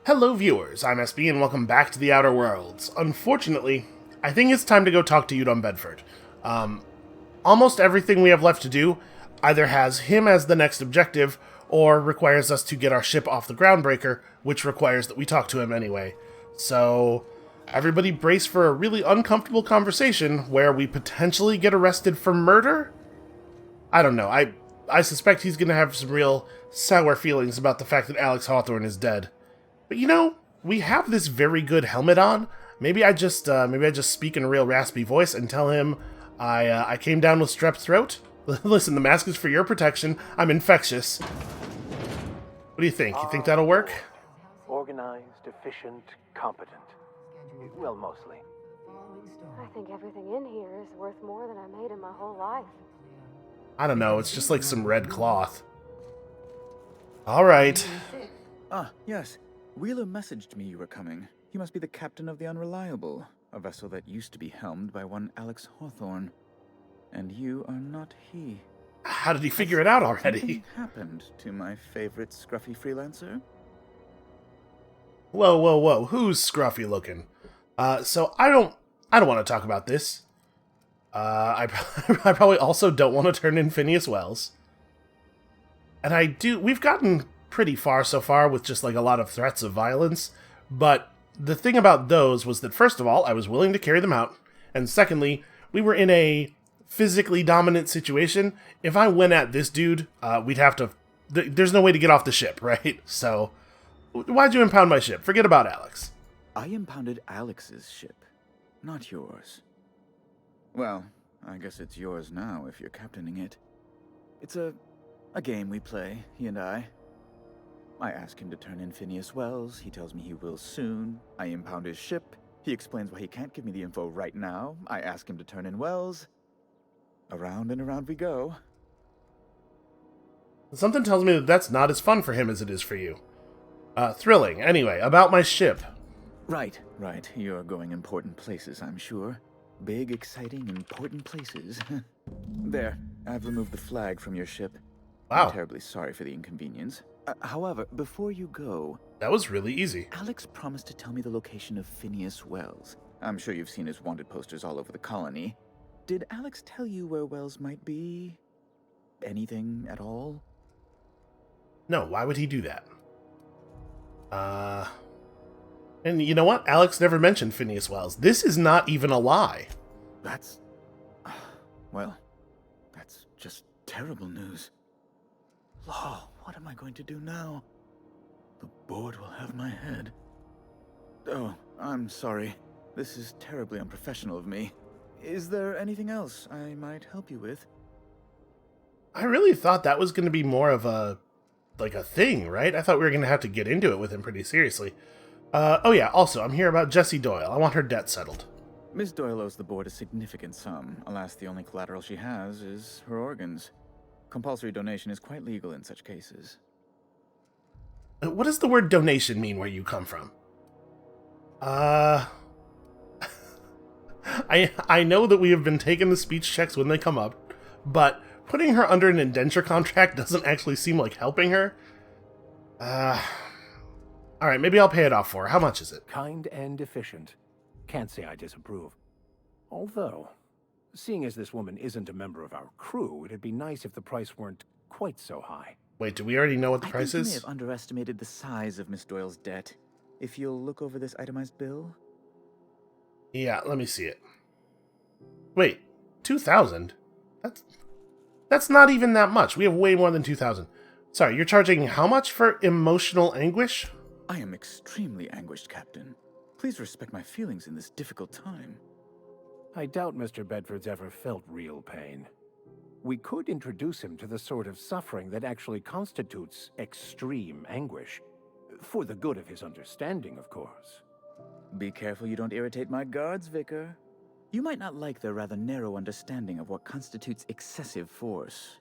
Hello viewers, I'm SB and welcome back to the Outer Worlds. Unfortunately, I think it's time to go talk to Udon Bedford. Almost everything we have left to do either has him as the next objective, or requires us to get our ship off the Groundbreaker, which requires that we talk to him anyway. So, everybody brace for a really uncomfortable conversation where we potentially get arrested for murder? I don't know, I suspect he's gonna have some real sour feelings about the fact that Alex Hawthorne is dead. But you know, we have this very good helmet on. Maybe I just speak in a real raspy voice and tell him I came down with strep throat. Listen, the mask is for your protection. I'm infectious. What do you think? You think that'll work? Organized, efficient, competent. Well, mostly. I think everything in here is worth more than I made in my whole life. I don't know. It's just like some red cloth. All right. Ah, yes. Wheeler messaged me you were coming. He must be the captain of the Unreliable, a vessel that used to be helmed by one Alex Hawthorne. And you are not he. How did he figure it out already? Something happened to my favorite scruffy freelancer? Whoa, whoa, whoa. Who's scruffy looking? So I don't want to talk about this. I probably also don't want to turn in Phineas Wells. And we've gotten pretty far so far with just like a lot of threats of violence, but the thing about those was that first of all, I was willing to carry them out, and secondly, we were in a physically dominant situation. If I went at this dude, we'd have to... There's no way to get off the ship, right? So, why'd you impound my ship? Forget about Alex. I impounded Alex's ship, not yours. Well, I guess it's yours now if you're captaining it. It's a game we play, he and I. I ask him to turn in Phineas Wells, he tells me he will soon. I impound his ship, he explains why he can't give me the info right now. I ask him to turn in Wells. Around and around we go. Something tells me that that's not as fun for him as it is for you. Thrilling. Anyway, about my ship. Right. You're going important places, I'm sure. Big, exciting, important places. There, I've removed the flag from your ship. Wow. I'm terribly sorry for the inconvenience. However, before you go... That was really easy. Alex promised to tell me the location of Phineas Wells. I'm sure you've seen his wanted posters all over the colony. Did Alex tell you where Wells might be? Anything at all? No, why would he do that? And you know what? Alex never mentioned Phineas Wells. This is not even a lie. That's... well, that's just terrible news. Law, what am I going to do now? The board will have my head. Oh, I'm sorry. This is terribly unprofessional of me. Is there anything else I might help you with? I really thought that was going to be more of a thing, right? I thought we were going to have to get into it with him pretty seriously. Oh yeah, also, I'm here about Jessie Doyle. I want her debt settled. Miss Doyle owes the board a significant sum. Alas, the only collateral she has is her organs. Compulsory donation is quite legal in such cases. What does the word donation mean where you come from? I know that we have been taking the speech checks when they come up, but putting her under an indenture contract doesn't actually seem like helping her. Alright, maybe I'll pay it off for her. How much is it? Kind and efficient. Can't say I disapprove. Although, seeing as this woman isn't a member of our crew, it'd be nice if the price weren't quite so high. Wait, do we already know what the price I think you may is? have underestimated the size of Miss Doyle's debt. If you'll look over this itemized bill... Yeah, let me see it. Wait, 2,000? That's not even that much. We have way more than 2,000. Sorry, you're charging how much for emotional anguish? I am extremely anguished, Captain. Please respect my feelings in this difficult time. I doubt Mr. Bedford's ever felt real pain. We could introduce him to the sort of suffering that actually constitutes extreme anguish. For the good of his understanding, of course. Be careful you don't irritate my guards, Vicar. You might not like their rather narrow understanding of what constitutes excessive force.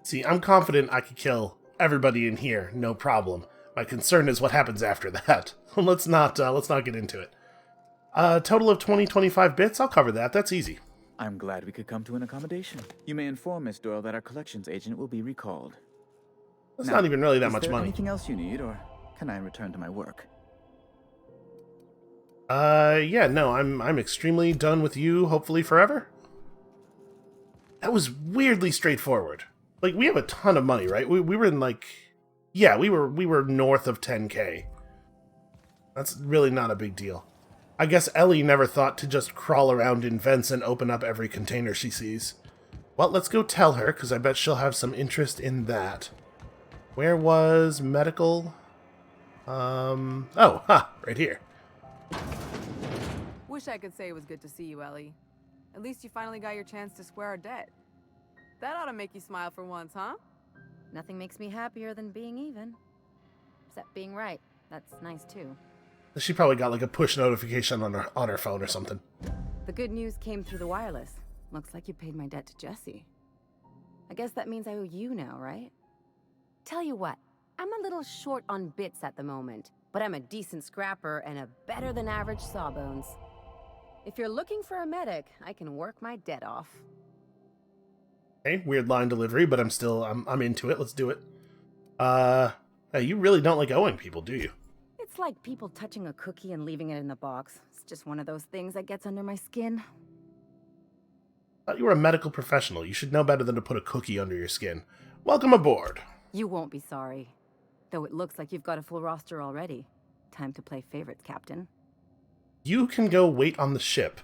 See, I'm confident I could kill everybody in here, no problem. My concern is what happens after that. Let's not get into it. Total of 25 bits, I'll cover that. That's easy. I'm glad we could come to an accommodation. You may inform Miss Doyle that our collections agent will be recalled. That's Now, not even really that is much there money. anything else you need, or Can I return to my work? Yeah, no, I'm extremely done with you, hopefully forever. That was weirdly straightforward. Like, we have a ton of money, right? We were in, like... Yeah, we were north of 10k. That's really not a big deal. I guess Ellie never thought to just crawl around in vents and open up every container she sees. Well, let's go tell her, because I bet she'll have some interest in that. Where was medical? Right here. Wish I could say it was good to see you, Ellie. At least you finally got your chance to square our debt. That ought to make you smile for once, huh? Nothing makes me happier than being even. Except being right. That's nice, too. She probably got like a push notification on her phone or something. The good news came through the wireless. Looks like you paid my debt to Jesse. I guess that means I owe you now, right? Tell you what, I'm a little short on bits at the moment, but I'm a decent scrapper and a better-than-average sawbones. If you're looking for a medic, I can work my debt off. Okay, weird line delivery, but I'm into it. Let's do it. Hey, you really don't like owing people, do you? It's like people touching a cookie and leaving it in the box. It's just one of those things that gets under my skin. I thought you were a medical professional. You should know better than to put a cookie under your skin. Welcome aboard. You won't be sorry. Though it looks like you've got a full roster already. Time to play favorites, Captain. You can go wait on the ship.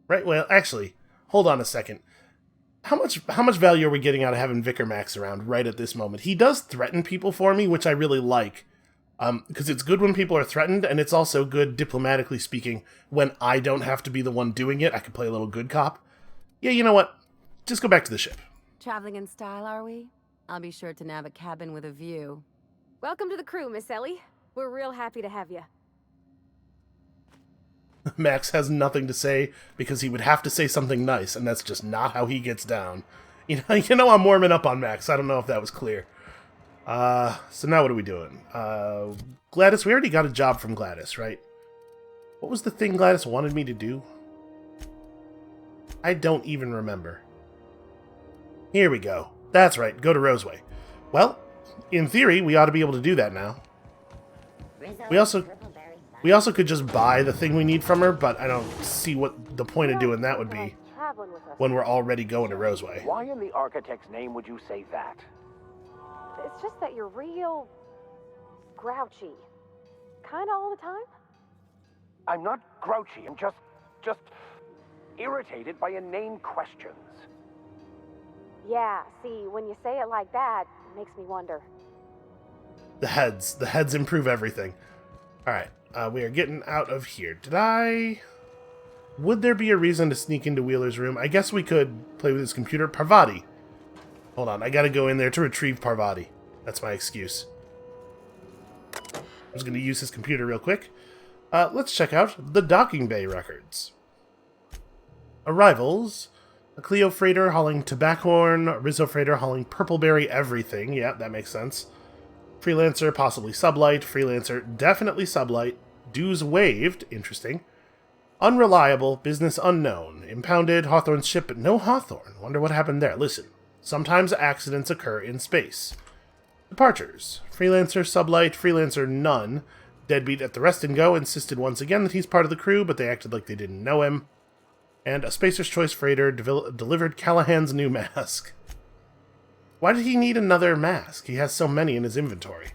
Right, well, actually, hold on a second. How much value are we getting out of having Vicar Max around right at this moment? He does threaten people for me, which I really like. Because it's good when people are threatened, and it's also good, diplomatically speaking, when I don't have to be the one doing it. I can play a little good cop. Yeah, you know what? Just go back to the ship. Traveling in style, are we? I'll be sure to nab a cabin with a view. Welcome to the crew, Miss Ellie. We're real happy to have you. Max has nothing to say because he would have to say something nice, and that's just not how he gets down. You know I'm warming up on Max. I don't know if that was clear. So now what are we doing? Gladys, we already got a job from Gladys, right? What was the thing Gladys wanted me to do? I don't even remember. Here we go. That's right, go to Roseway. Well, in theory, we ought to be able to do that now. We also could just buy the thing we need from her, but I don't see what the point of doing that would be when we're already going to Roseway. Why in the architect's name would you say that? It's just that you're real grouchy. Kinda all the time? I'm not grouchy. I'm just irritated by inane questions. Yeah, see, when you say it like that, it makes me wonder. The heads improve everything. Alright, we are getting out of here. Would there be a reason to sneak into Wheeler's room? I guess we could play with his computer. Parvati. Hold on, I gotta go in there to retrieve Parvati. That's my excuse. I'm just gonna use his computer real quick. Let's check out the docking bay records. Arrivals. A Clio freighter hauling Tobackhorn, Rizzo freighter hauling Purpleberry everything. Yeah, that makes sense. Freelancer, possibly sublight. Freelancer, definitely sublight. Dues waived. Interesting. Unreliable. Business unknown. Impounded. Hawthorne's ship, but no Hawthorne. Wonder what happened there. Listen. Sometimes accidents occur in space. Departures. Freelancer, sublight. Freelancer, none. Deadbeat at the rest and go. Insisted once again that he's part of the crew, but they acted like they didn't know him. And a Spacer's Choice freighter delivered Callahan's new mask. Why did he need another mask? He has so many in his inventory.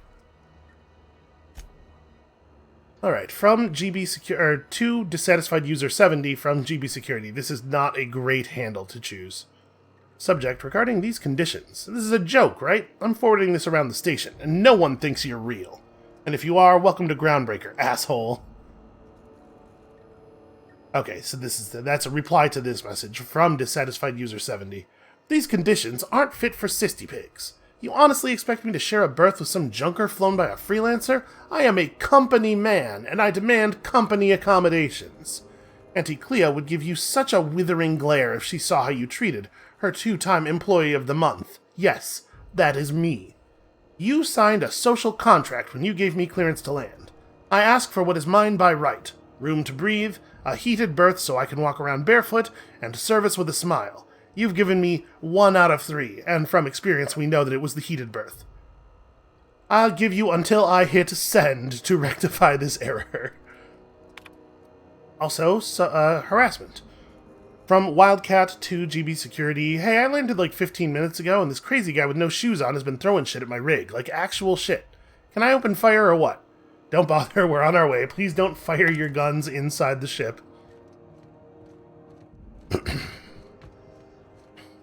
Alright, from GB Security, to Dissatisfied User 70 from GB Security. This is not a great handle to choose. Subject, regarding these conditions. This is a joke, right? I'm forwarding this around the station, and no one thinks you're real. And if you are, welcome to Groundbreaker, asshole. Okay, so that's a reply to this message from Dissatisfied User 70. These conditions aren't fit for cysty pigs. You honestly expect me to share a berth with some junker flown by a freelancer? I am a company man, and I demand company accommodations. Auntie Cleo would give you such a withering glare if she saw how you treated her 2-time Employee of the Month. Yes, that is me. You signed a social contract when you gave me clearance to land. I ask for what is mine by right. Room to breathe, a heated berth so I can walk around barefoot, and service with a smile. You've given me 1 out of 3, and from experience we know that it was the heated berth. I'll give you until I hit send to rectify this error. Also, harassment. From Wildcat to GB Security. Hey, I landed like 15 minutes ago, and this crazy guy with no shoes on has been throwing shit at my rig. Like, actual shit. Can I open fire or what? Don't bother, we're on our way. Please don't fire your guns inside the ship.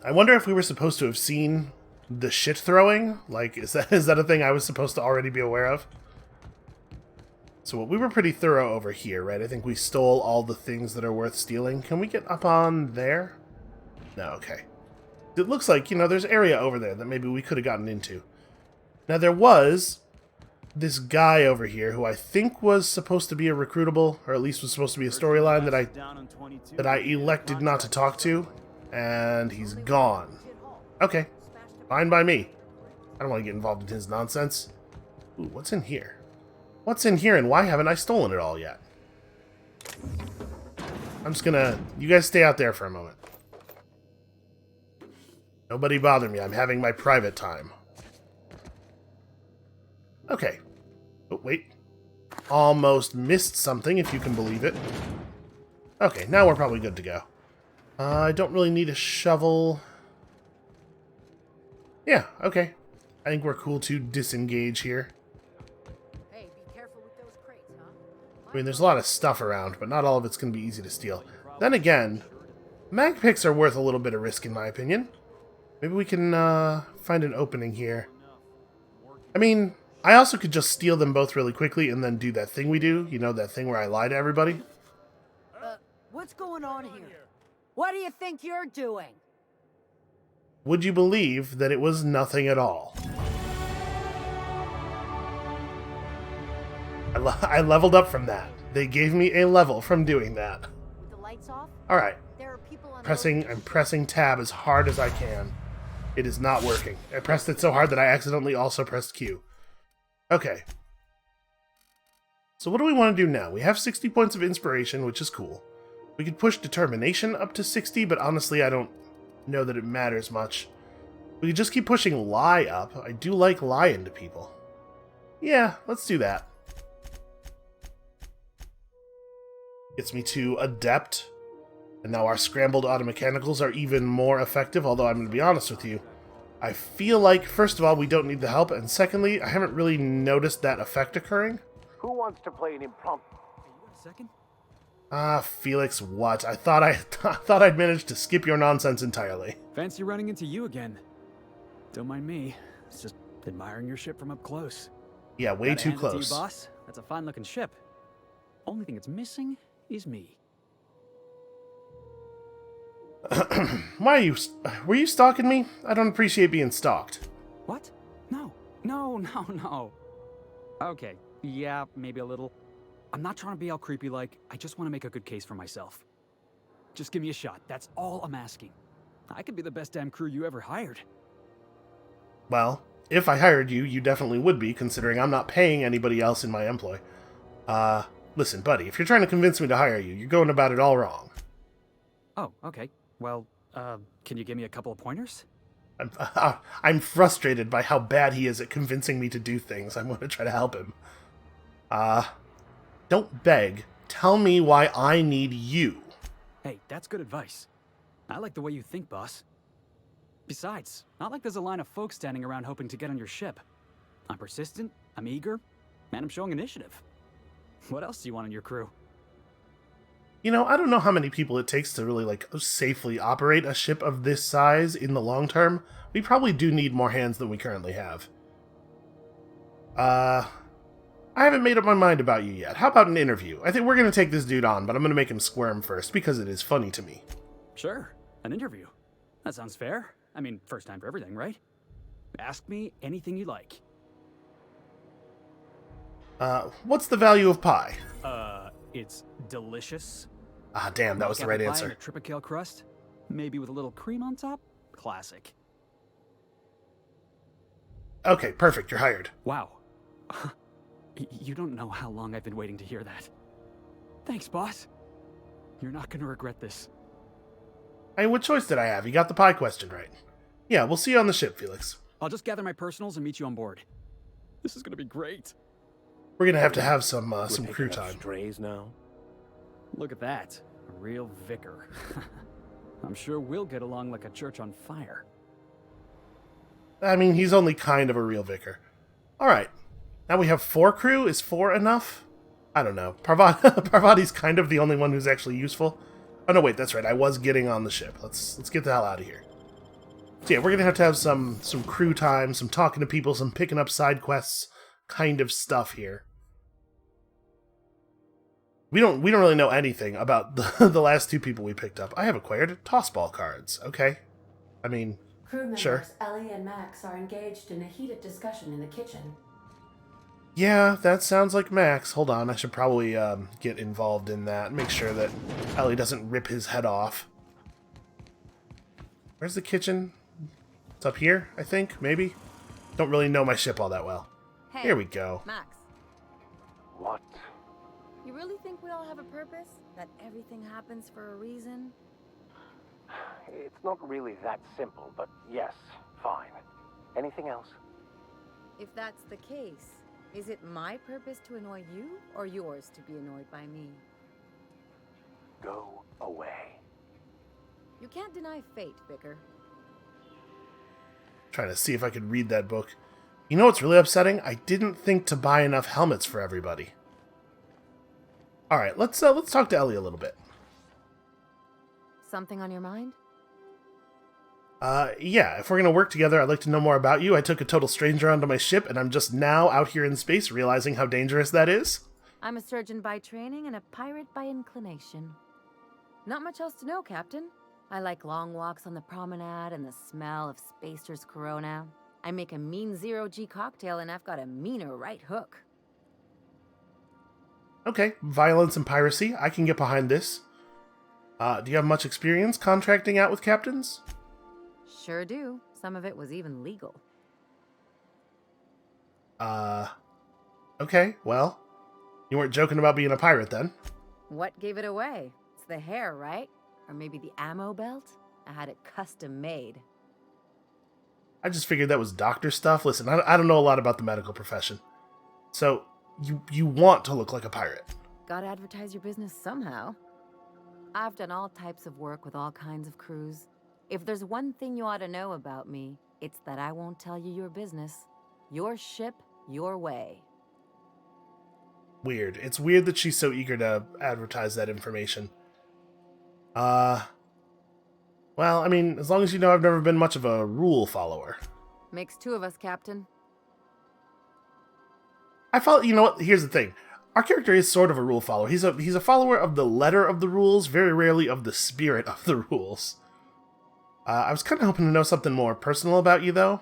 I wonder if we were supposed to have seen the shit throwing? Like, is that a thing I was supposed to already be aware of? So we were pretty thorough over here, right? I think we stole all the things that are worth stealing. Can we get up on there? No, okay. It looks like, you know, there's area over there that maybe we could have gotten into. Now, there was this guy over here who I think was supposed to be a recruitable, or at least was supposed to be a storyline that I elected not to talk to, and he's gone. Okay. Fine by me. I don't want to get involved in his nonsense. Ooh, what's in here? What's in here and why haven't I stolen it all yet? I'm just gonna... You guys stay out there for a moment. Nobody bother me. I'm having my private time. Okay. Oh, wait. Almost missed something, if you can believe it. Okay, now we're probably good to go. I don't really need a shovel... Yeah, okay. I think we're cool to disengage here. Hey, be careful with those crates, huh? I mean, there's a lot of stuff around, but not all of it's going to be easy to steal. Then again, mag picks are worth a little bit of risk, in my opinion. Maybe we can find an opening here. I mean, I also could just steal them both really quickly and then do that thing we do. You know, that thing where I lie to everybody? What's going on here? What do you think you're doing? Would you believe that it was nothing at all? I leveled up from that. They gave me a level from doing that. With the lights off? Alright. There are people on I'm pressing tab as hard as I can. It is not working. I pressed it so hard that I accidentally also pressed Q. Okay. So what do we want to do now? We have 60 points of inspiration, which is cool. We could push determination up to 60, but honestly I don't know that it matters much. We could just keep pushing lie up. I do like lying to people. Yeah, let's do that. Gets me to adept. And now our scrambled automechanicals are even more effective, although I'm going to be honest with you. I feel like, first of all, we don't need the help, and secondly, I haven't really noticed that effect occurring. Who wants to play an impromptu? Hey, you got a second? Felix, what? I thought I'd managed to skip your nonsense entirely. Fancy running into you again. Don't mind me. It's just admiring your ship from up close. Yeah, way Gotta too hand it to you, close. boss. That's a fine-looking ship. Only thing it's missing is me. Were you stalking me? I don't appreciate being stalked. What? No. Okay, yeah, maybe a little. I'm not trying to be all creepy like. I just want to make a good case for myself. Just give me a shot. That's all I'm asking. I could be the best damn crew you ever hired. Well, if I hired you, you definitely would be, considering I'm not paying anybody else in my employ. Listen, buddy, if you're trying to convince me to hire you, you're going about it all wrong. Oh, okay. Well, can you give me a couple of pointers? I'm frustrated by how bad he is at convincing me to do things. I'm going to try to help him. Don't beg. Tell me why I need you. Hey, that's good advice. I like the way you think, boss. Besides, not like there's a line of folks standing around hoping to get on your ship. I'm persistent, I'm eager, and I'm showing initiative. What else do you want in your crew? You know, I don't know how many people it takes to really, safely operate a ship of this size in the long term. We probably do need more hands than we currently have. I haven't made up my mind about you yet. How about an interview? I think we're going to take this dude on, but I'm going to make him squirm first, because it is funny to me. Sure, an interview. That sounds fair. I mean, first time for everything, right? Ask me anything you like. What's the value of pie? It's delicious. Ah, damn, that was the right Apple pie answer. and a tripicale crust, maybe with a little cream on top. Classic. Okay, perfect, you're hired. Wow. You don't know how long I've been waiting to hear that. Thanks, boss. You're not gonna regret this. Hey, what choice did I have? You got the pie question right. Yeah, we'll see you on the ship, Felix. I'll just gather my personals and meet you on board. This is gonna be great. We're gonna have to have some We're crew picking up time. strays now. Look at that. A real vicar. I'm sure we'll get along like a church on fire. I mean, he's only kind of a real vicar. Alright. Now we have 4 crew. Is 4 enough? I don't know. Parvati's kind of the only one who's actually useful. Oh no, wait, that's right. I was getting on the ship. Let's get the hell out of here. So yeah, we're gonna have some crew time, some talking to people, some picking up side quests kind of stuff here. We don't really know anything about the last 2 people we picked up. I have acquired tossball cards. Okay. I mean, Crew members sure. Ellie and Max are engaged in a heated discussion in the kitchen. Yeah, that sounds like Max. Hold on, I should probably get involved in that. Make sure that Ellie doesn't rip his head off. Where's the kitchen? It's up here, I think, maybe? Don't really know my ship all that well. Hey, Here we go. Max, What? you really think we all have a purpose? That everything happens for a reason? It's not really that simple, but yes, fine. Anything else? If that's the case, is it my purpose to annoy you, or yours to be annoyed by me? Go away. You can't deny fate, Vicar. Trying to see if I could read that book. You know what's really upsetting? I didn't think to buy enough helmets for everybody. Alright, let's talk to Ellie a little bit. Something on your mind? Yeah, if we're gonna work together, I'd like to know more about you. I took a total stranger onto my ship, and I'm just now out here in space realizing how dangerous that is. I'm a surgeon by training and a pirate by inclination. Not much else to know, Captain. I like long walks on the promenade and the smell of Spacer's Corona. I make a mean zero-G cocktail, and I've got a meaner right hook. Okay, violence and piracy. I can get behind this. Do you have much experience contracting out with captains? Sure do. Some of it was even legal. Okay, well, you weren't joking about being a pirate then. What gave it away? It's the hair, right? Or maybe the ammo belt? I had it custom made. I just figured that was doctor stuff. Listen, I don't know a lot about the medical profession. So, you want to look like a pirate. Gotta advertise your business somehow. I've done all types of work with all kinds of crews. If there's one thing you ought to know about me, it's that I won't tell you your business. Your ship, your way. Weird. It's weird that she's so eager to advertise that information. Well, I mean, as long as you know I've never been much of a rule follower. Makes 2 of us, Captain. I follow, you know what, here's the thing. Our character is sort of a rule follower. He's a follower of the letter of the rules, very rarely of the spirit of the rules. I was kind of hoping to know something more personal about you, though.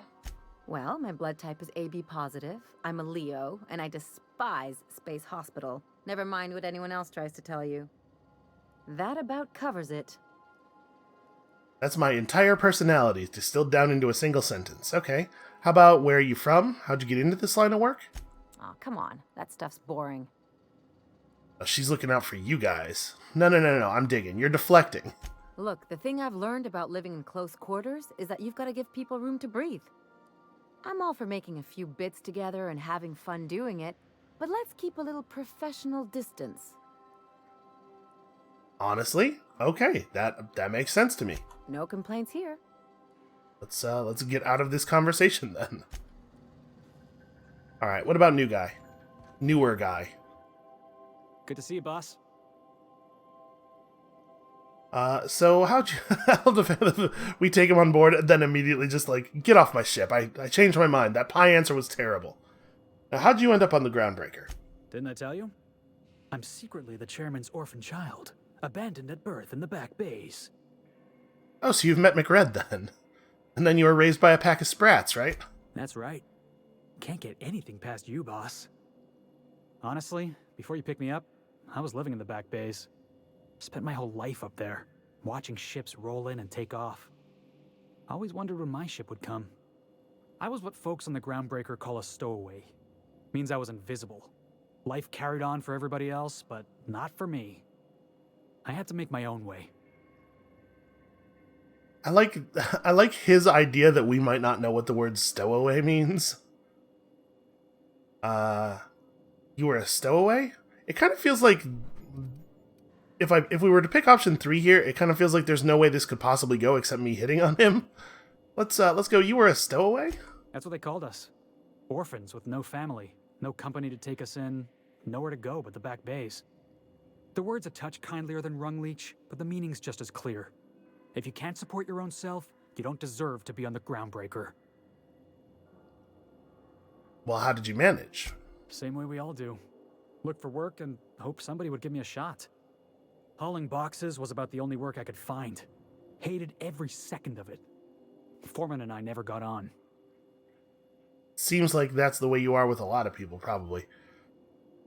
Well, my blood type is AB positive. I'm a Leo, and I despise Space Hospital. Never mind what anyone else tries to tell you. That about covers it. That's my entire personality, distilled down into a single sentence. Okay. How about where are you from? How'd you get into this line of work? Aw, come on. That stuff's boring. Oh, she's looking out for you guys. No, I'm digging. You're deflecting. Look, the thing I've learned about living in close quarters is that you've got to give people room to breathe. I'm all for making a few bits together and having fun doing it, but let's keep a little professional distance. Honestly? Okay, that makes sense to me. No complaints here. Let's get out of this conversation then. Alright, what about new guy? Newer guy. Good to see you, boss. So how'd you... we take him on board and then immediately just like, get off my ship. I changed my mind. That pie answer was terrible. Now, how'd you end up on the Groundbreaker? Didn't I tell you? I'm secretly the chairman's orphan child, abandoned at birth in the back bays. Oh, so you've met McRed then. And then you were raised by a pack of sprats, right? That's right. Can't get anything past you, boss. Honestly, before you picked me up, I was living in the back bays. Spent my whole life up there, watching ships roll in and take off. I always wondered when my ship would come. I was what folks on the Groundbreaker call a stowaway. Means I was invisible. Life carried on for everybody else, but not for me. I had to make my own way. I like his idea that we might not know what the word stowaway means. You were a stowaway? It kind of feels like if we were to pick option 3 here, it kind of feels like there's no way this could possibly go except me hitting on him. Let's go. You were a stowaway? That's what they called us. Orphans with no family, no company to take us in, nowhere to go but the back bays. The word's a touch kindlier than rung leech, but the meaning's just as clear. If you can't support your own self, you don't deserve to be on the Groundbreaker. Well, how did you manage? Same way we all do. Look for work and hope somebody would give me a shot. Hauling boxes was about the only work I could find. Hated every second of it. Foreman and I never got on. Seems like that's the way you are with a lot of people, probably.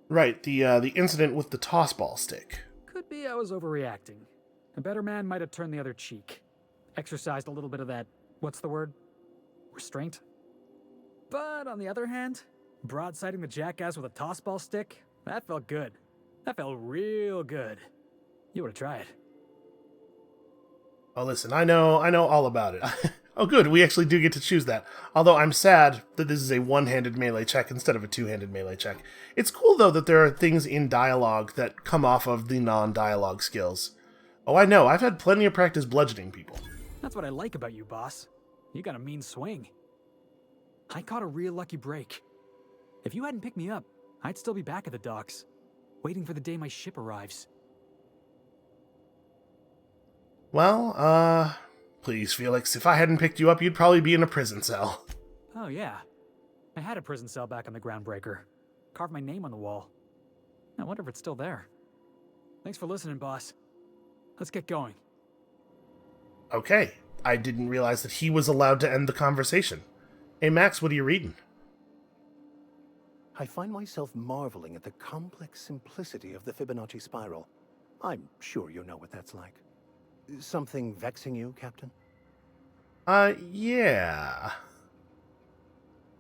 Right, the incident with the toss ball stick. Could be I was overreacting. A better man might have turned the other cheek. Exercised a little bit of that, what's the word? Restraint? But on the other hand, broadsiding the jackass with a toss ball stick, that felt good. That felt real good. You ought to try it. Oh, listen, I know all about it. Oh, good, we actually do get to choose that. Although I'm sad that this is a one-handed melee check instead of a two-handed melee check. It's cool, though, that there are things in dialogue that come off of the non-dialogue skills. Oh, I know, I've had plenty of practice bludgeoning people. That's what I like about you, boss. You got a mean swing. I caught a real lucky break. If you hadn't picked me up, I'd still be back at the docks, waiting for the day my ship arrives. Well, please, Felix, if I hadn't picked you up, you'd probably be in a prison cell. Oh, yeah. I had a prison cell back on the Groundbreaker. Carved my name on the wall. I wonder if it's still there. Thanks for listening, boss. Let's get going. Okay, I didn't realize that he was allowed to end the conversation. Hey, Max, what are you reading? I find myself marveling at the complex simplicity of the Fibonacci spiral. I'm sure you know what that's like. Something vexing you, Captain? Yeah.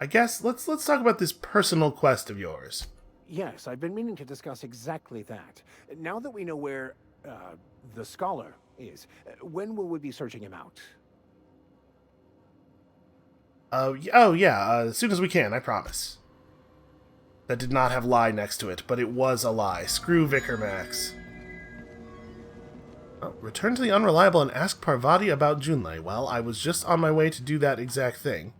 I guess let's talk about this personal quest of yours. Yes, I've been meaning to discuss exactly that. Now that we know where, the scholar is, when will we be searching him out? Oh yeah, as soon as we can, I promise. That did not have lie next to it, but it was a lie. Screw Vicar Max. Oh, return to the Unreliable and ask Parvati about Junlei. Well, I was just on my way to do that exact thing.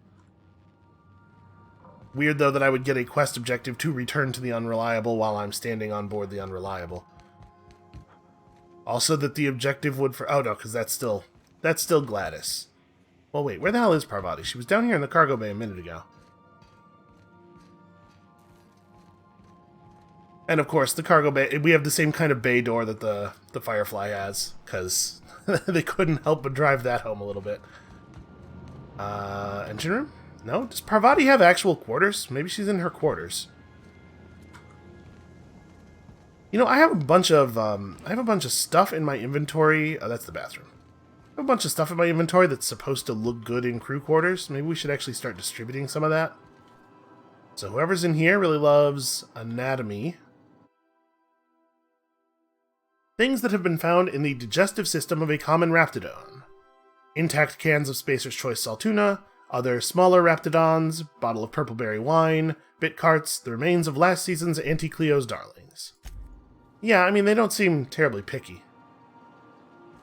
Weird, though, that I would get a quest objective to return to the Unreliable while I'm standing on board the Unreliable. Also that the objective would for... Oh, no, because that's still Gladys. Well, wait, where the hell is Parvati? She was down here in the cargo bay a minute ago. And, of course, the cargo bay... We have the same kind of bay door that the Firefly has, because they couldn't help but drive that home a little bit. Engine room? No? Does Parvati have actual quarters? Maybe she's in her quarters. You know, I have a bunch of stuff in my inventory. Oh, that's the bathroom. I have a bunch of stuff in my inventory that's supposed to look good in crew quarters. Maybe we should actually start distributing some of that. So whoever's in here really loves anatomy. Things that have been found in the digestive system of a common raptidon. Intact cans of Spacer's Choice Saltuna, other smaller raptidons, bottle of purpleberry wine, bit carts, the remains of last season's Auntie Cleo's darlings. Yeah, I mean, they don't seem terribly picky.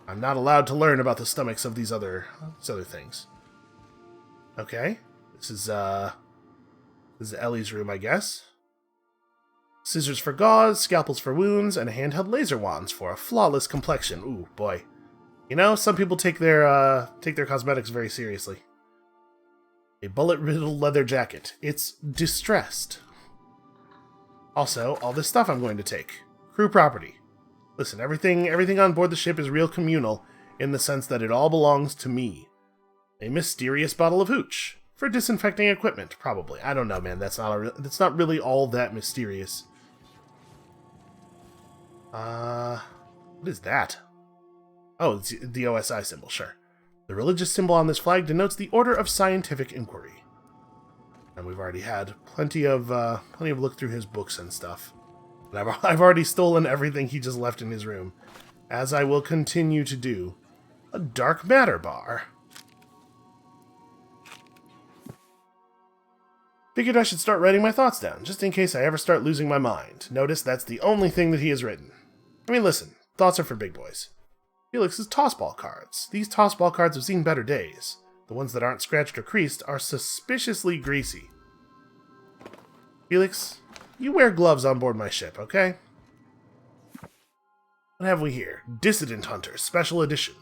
I'm not allowed to learn about the stomachs of these other things. Okay, this is Ellie's room, I guess. Scissors for gauze, scalpels for wounds, and handheld laser wands for a flawless complexion. Ooh, boy. You know, some people take their cosmetics very seriously. A bullet-riddled leather jacket. It's distressed. Also, all this stuff I'm going to take. Crew property. Listen, everything on board the ship is real communal, in the sense that it all belongs to me. A mysterious bottle of hooch. For disinfecting equipment, probably. I don't know, man. That's not really all that mysterious. What is that? Oh, it's the OSI symbol, sure. The religious symbol on this flag denotes the Order of Scientific Inquiry. And we've already had plenty of look through his books and stuff. And I've already stolen everything he just left in his room, as I will continue to do. A dark matter bar. Figured I should start writing my thoughts down, just in case I ever start losing my mind. Notice that's the only thing that he has written. I mean, listen, thoughts are for big boys. Felix's tossball cards. These tossball cards have seen better days. The ones that aren't scratched or creased are suspiciously greasy. Felix, you wear gloves on board my ship, okay? What have we here? Dissident Hunter, Special Edition.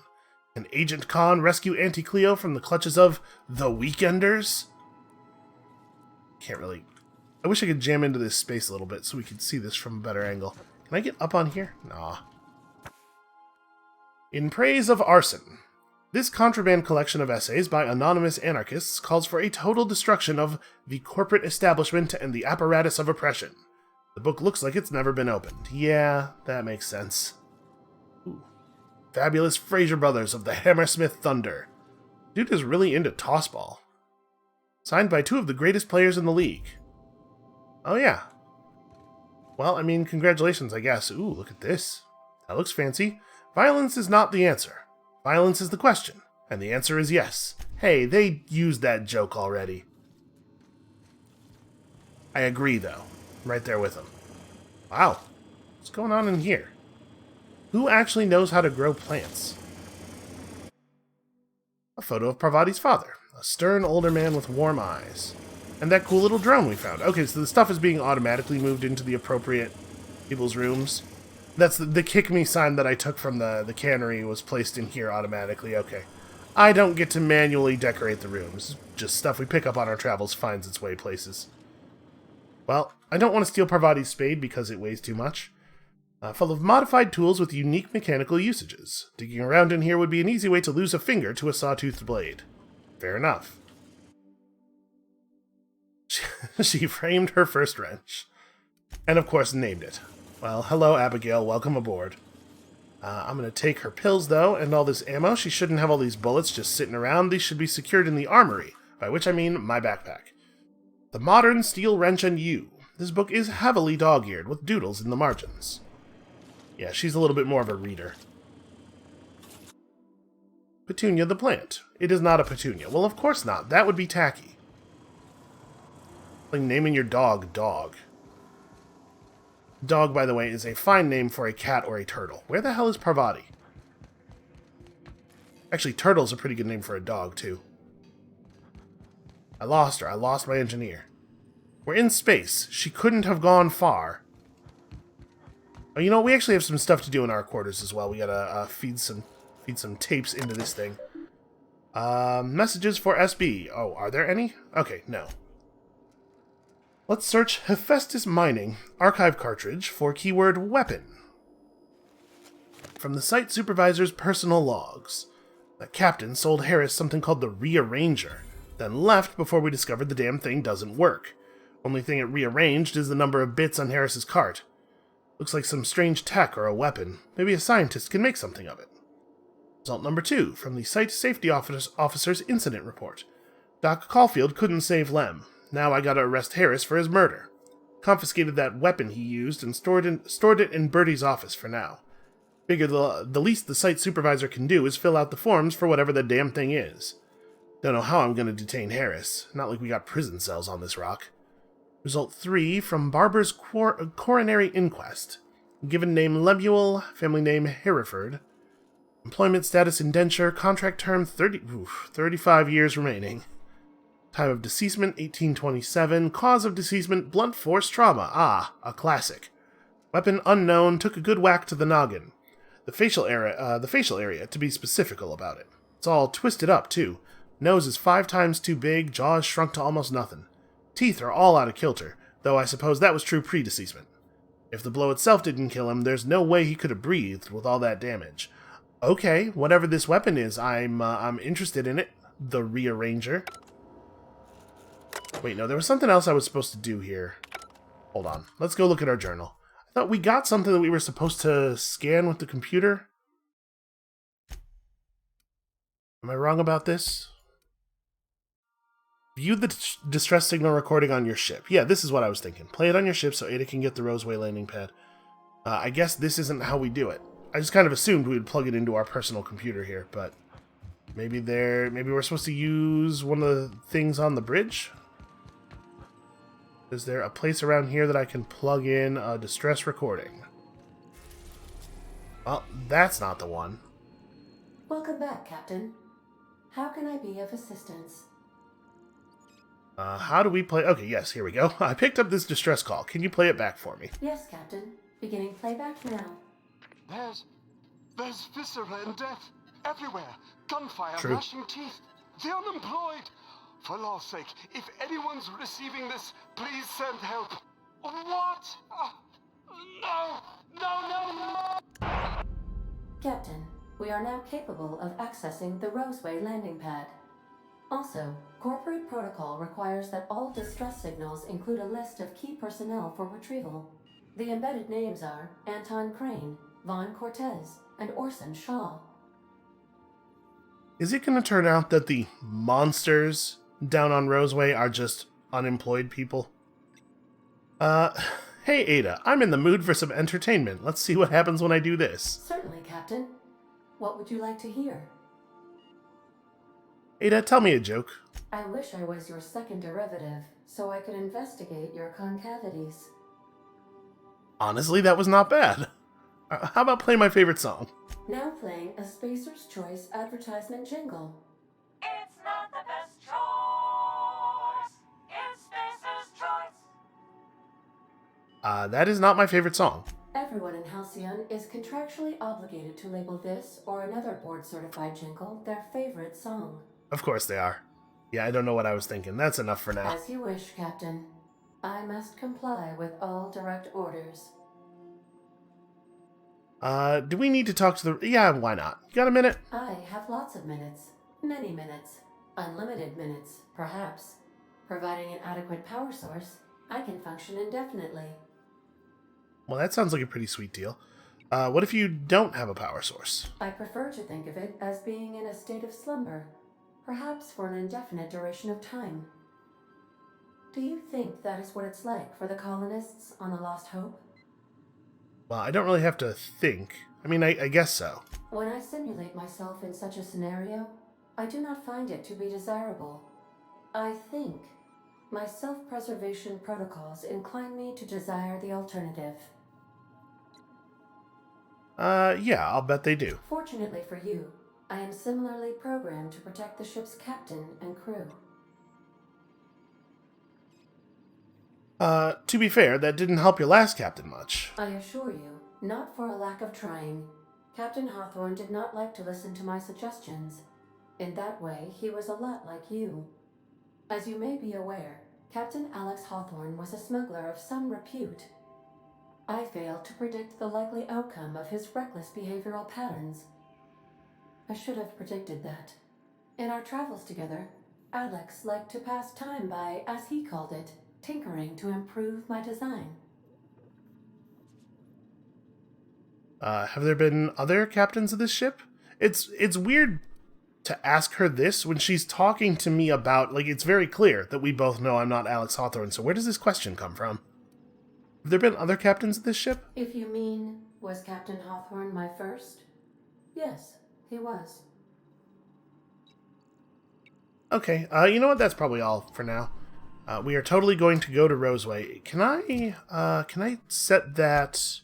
Can Agent Khan rescue Auntie Cleo from the clutches of the Weekenders? Can't really... I wish I could jam into this space a little bit so we could see this from a better angle. Can I get up on here? Nah. In Praise of Arson. This contraband collection of essays by anonymous anarchists calls for a total destruction of the corporate establishment and the apparatus of oppression. The book looks like it's never been opened. Yeah, that makes sense. Ooh. Fabulous Fraser Brothers of the Hammersmith Thunder. Dude is really into tossball. Signed by two of the greatest players in the league. Oh yeah. Well, I mean, congratulations, I guess. Ooh, look at this. That looks fancy. Violence is not the answer. Violence is the question. And the answer is yes. Hey, they used that joke already. I agree, though. I'm right there with them. Wow. What's going on in here? Who actually knows how to grow plants? A photo of Parvati's father. A stern older man with warm eyes. And that cool little drone we found. Okay, so the stuff is being automatically moved into the appropriate people's rooms. That's the kick me sign that I took from the cannery was placed in here automatically. Okay. I don't get to manually decorate the rooms. Just stuff we pick up on our travels finds its way places. Well, I don't want to steal Parvati's spade because it weighs too much. Full of modified tools with unique mechanical usages. Digging around in here would be an easy way to lose a finger to a sawtoothed blade. Fair enough. She framed her first wrench. And of course named it. Well, hello Abigail, welcome aboard. I'm going to take her pills though, and all this ammo. She shouldn't have all these bullets just sitting around. These should be secured in the armory, by which I mean my backpack. The Modern Steel Wrench and You. This book is heavily dog-eared, with doodles in the margins. Yeah, she's a little bit more of a reader. Petunia the plant. It is not a petunia. Well, of course not. That would be tacky. Like naming your dog Dog. Dog, by the way, is a fine name for a cat or a turtle. Where the hell is Parvati? Actually, turtle's a pretty good name for a dog, too. I lost her. I lost my engineer. We're in space. She couldn't have gone far. Oh, you know, we actually have some stuff to do in our quarters as well. We gotta feed some tapes into this thing. Messages for SB. Oh, are there any? Okay, no. Let's search Hephaestus Mining archive cartridge for keyword weapon. From the site supervisor's personal logs. The captain sold Harris something called the Rearranger, then left before we discovered the damn thing doesn't work. Only thing it rearranged is the number of bits on Harris's cart. Looks like some strange tech or a weapon. Maybe a scientist can make something of it. Result number 2, from the Site Safety Officer's incident report. Doc Caulfield couldn't save Lem. Now I gotta arrest Harris for his murder. Confiscated that weapon he used and stored it in Bertie's office for now. Figure the least the site supervisor can do is fill out the forms for whatever the damn thing is. Don't know how I'm gonna detain Harris. Not like we got prison cells on this rock. Result 3, from Barber's coronary inquest. Given name Lemuel, family name Hereford. Employment status indenture, contract term 35 years remaining. Time of deceasement 1827, cause of deceasement blunt force trauma. Ah, a classic. Weapon unknown, took a good whack to the noggin. The facial area, to be specifical about it. It's all twisted up too. Nose is 5 times too big, jaws shrunk to almost nothing. Teeth are all out of kilter, though I suppose that was true pre-deceasement. If the blow itself didn't kill him, there's no way he could have breathed with all that damage. Okay, whatever this weapon is, I'm interested in it. The Rearranger. Wait, no, there was something else I was supposed to do here. Hold on, let's go look at our journal. I thought we got something that we were supposed to scan with the computer. Am I wrong about this? View the distress signal recording on your ship. Yeah, this is what I was thinking. Play it on your ship so Ada can get the Roseway landing pad. I guess this isn't how we do it. I just kind of assumed we would plug it into our personal computer here, but maybe we're supposed to use one of the things on the bridge? Is there a place around here that I can plug in a distress recording? Well, that's not the one. Welcome back, Captain. How can I be of assistance? How do we play? Okay, yes, here we go. I picked up this distress call. Can you play it back for me? Yes, Captain. Beginning playback now. There's viscera and death everywhere. Gunfire, True. gnashing teeth. The unemployed. For law's sake, if anyone's receiving this, please send help. What? No! Captain, we are now capable of accessing the Roseway landing pad. Also, corporate protocol requires that all distress signals include a list of key personnel for retrieval. The embedded names are Anton Crane, Vaughn Cortez, and Orson Shaw. Is it going to turn out that the monsters down on Roseway are just unemployed people? Hey Ada, I'm in the mood for some entertainment. Let's see what happens when I do this. Certainly, Captain. What would you like to hear? Ada, tell me a joke. I wish I was your second derivative, so I could investigate your concavities. Honestly, that was not bad. How about playing my favorite song? Now playing a Spacer's Choice advertisement jingle. It's not the best choice. It's Spacer's Choice. That is not my favorite song. Everyone in Halcyon is contractually obligated to label this or another board-certified jingle their favorite song. Of course they are. Yeah, I don't know what I was thinking. That's enough for now. As you wish, Captain. I must comply with all direct orders. Do we need to talk to the... Yeah, why not? You got a minute? I have lots of minutes. Many minutes. Unlimited minutes, perhaps. Providing an adequate power source, I can function indefinitely. Well, that sounds like a pretty sweet deal. What if you don't have a power source? I prefer to think of it as being in a state of slumber, perhaps for an indefinite duration of time. Do you think that is what it's like for the colonists on the Lost Hope? Well, I don't really have to think. I mean, I guess so. When I simulate myself in such a scenario, I do not find it to be desirable. I think my self-preservation protocols incline me to desire the alternative. Yeah, I'll bet they do. Fortunately for you, I am similarly programmed to protect the ship's captain and crew. To be fair, that didn't help your last captain much. I assure you, not for a lack of trying. Captain Hawthorne did not like to listen to my suggestions. In that way, he was a lot like you. As you may be aware, Captain Alex Hawthorne was a smuggler of some repute. I failed to predict the likely outcome of his reckless behavioral patterns. I should have predicted that. In our travels together, Alex liked to pass time by, as he called it, tinkering to improve my design. Have there been other captains of this ship? It's weird to ask her this when she's talking to me about, like, it's very clear that we both know I'm not Alex Hawthorne, so where does this question come from? Have there been other captains of this ship? If you mean, was Captain Hawthorne my first? Yes, he was. Okay, you know what? That's probably all for now. We are totally going to go to Roseway. Can I set that...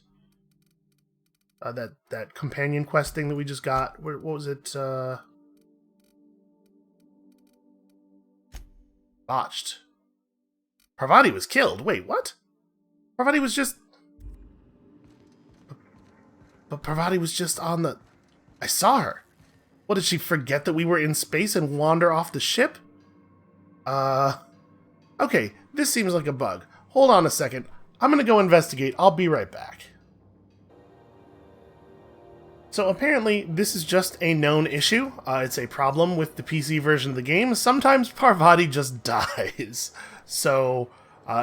that companion quest thing that we just got? What was it? Botched. Parvati was killed. Wait, what? Parvati was just... But Parvati was just on the... I saw her. What, did she forget that we were in space and wander off the ship? Okay, this seems like a bug. Hold on a second. I'm gonna go investigate. I'll be right back. So apparently, this is just a known issue. It's a problem with the PC version of the game. Sometimes Parvati just dies. So,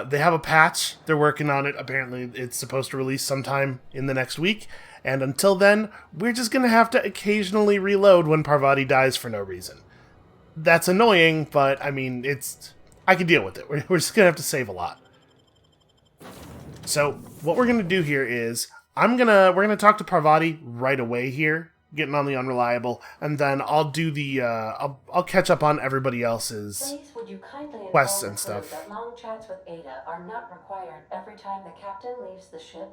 they have a patch. They're working on it. Apparently, it's supposed to release sometime in the next week. And until then, we're just going to have to occasionally reload when Parvati dies for no reason. That's annoying, but, I mean, I can deal with it. We're just going to have to save a lot. So, what we're going to do here is... we're gonna talk to Parvati right away here, getting on the unreliable, and then I'll do the I'll catch up on everybody else's Would you kindly quests inform and the crew stuff. that long chats with Ada are not required every time the captain leaves the ship?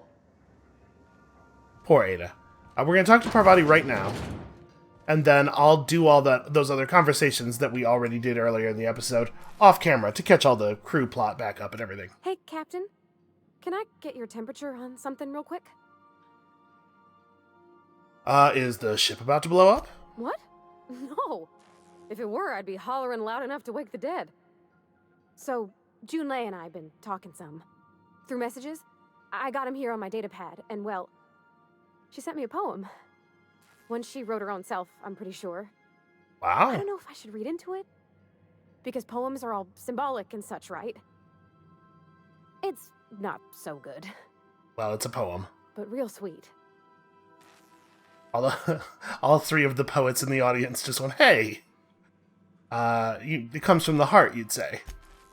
Poor Ada. We're going to talk to Parvati right now, and then I'll do all those other conversations that we already did earlier in the episode off camera to catch all the crew plot back up and everything. Hey, Captain. Can I get your temperature on something real quick? Is the ship about to blow up? What? No. If it were, I'd be hollering loud enough to wake the dead. So, Junlei and I have been talking some. Through messages. I got him here on my datapad, and well, she sent me a poem. One she wrote her own self, I'm pretty sure. Wow. I don't know if I should read into it. Because poems are all symbolic and such, right? It's not so good. Well, it's a poem. But real sweet. All three of the poets in the audience just went, hey! It comes from the heart, you'd say.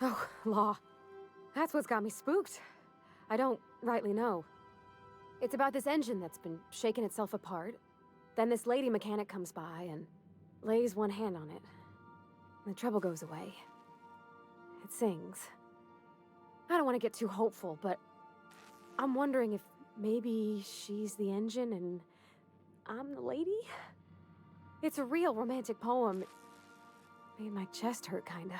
Oh, law. That's what's got me spooked. I don't rightly know. It's about this engine that's been shaking itself apart. Then this lady mechanic comes by and lays one hand on it. And the trouble goes away. It sings. I don't want to get too hopeful, but I'm wondering if maybe she's the engine and I'm the lady? It's a real romantic poem. It made my chest hurt, kinda.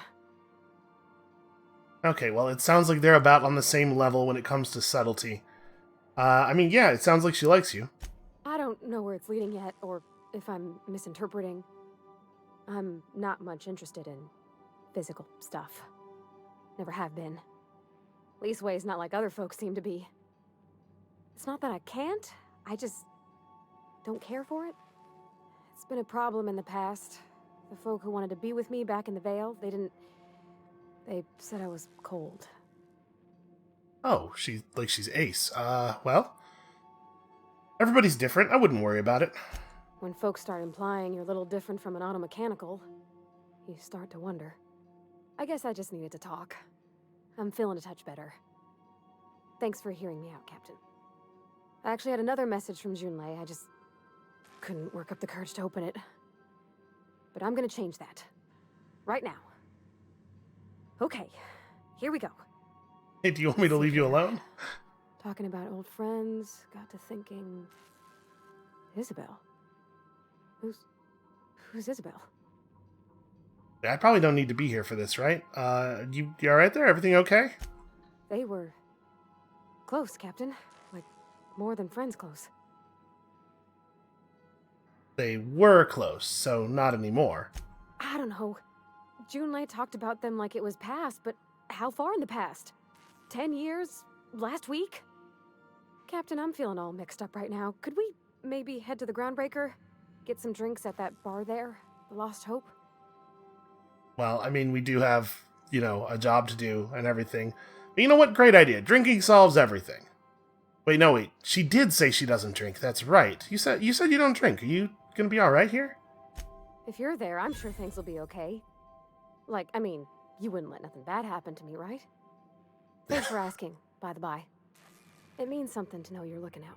Okay, well, it sounds like they're about on the same level when it comes to subtlety. I mean, yeah, it sounds like she likes you. I don't know where it's leading yet, or if I'm misinterpreting. I'm not much interested in physical stuff. Never have been. Leastways not like other folks seem to be. It's not that I can't, I just don't care for it. It's been a problem in the past. The folk who wanted to be with me back in the Vale, they said I was cold. Oh, she's ace. Well, everybody's different. I wouldn't worry about it. When folks start implying you're a little different from an automechanical, you start to wonder. I guess I just needed to talk. I'm feeling a touch better. Thanks for hearing me out, Captain. I actually had another message from Junlei. I just couldn't work up the courage to open it. But I'm gonna change that. Right now. Okay, here we go. Hey, do you want me to leave you alone? Talking about old friends, got to thinking... Isabel? Who's Isabel? I probably don't need to be here for this, right? You alright there? Everything okay? They were... close, Captain. Like, more than friends close. They were close, so not anymore. I don't know. Junlei talked about them like it was past, but how far in the past? 10 years? Last week? Captain, I'm feeling all mixed up right now. Could we maybe head to the Groundbreaker? Get some drinks at that bar there? The Lost Hope? Well, I mean, we do have, a job to do and everything. But you know what? Great idea. Drinking solves everything. Wait, no, wait. She did say she doesn't drink. That's right. You said you don't drink. Are you gonna be alright here? If you're there, I'm sure things will be okay. Like, I mean, you wouldn't let nothing bad happen to me, right? Thanks for asking, by the by. It means something to know you're looking out.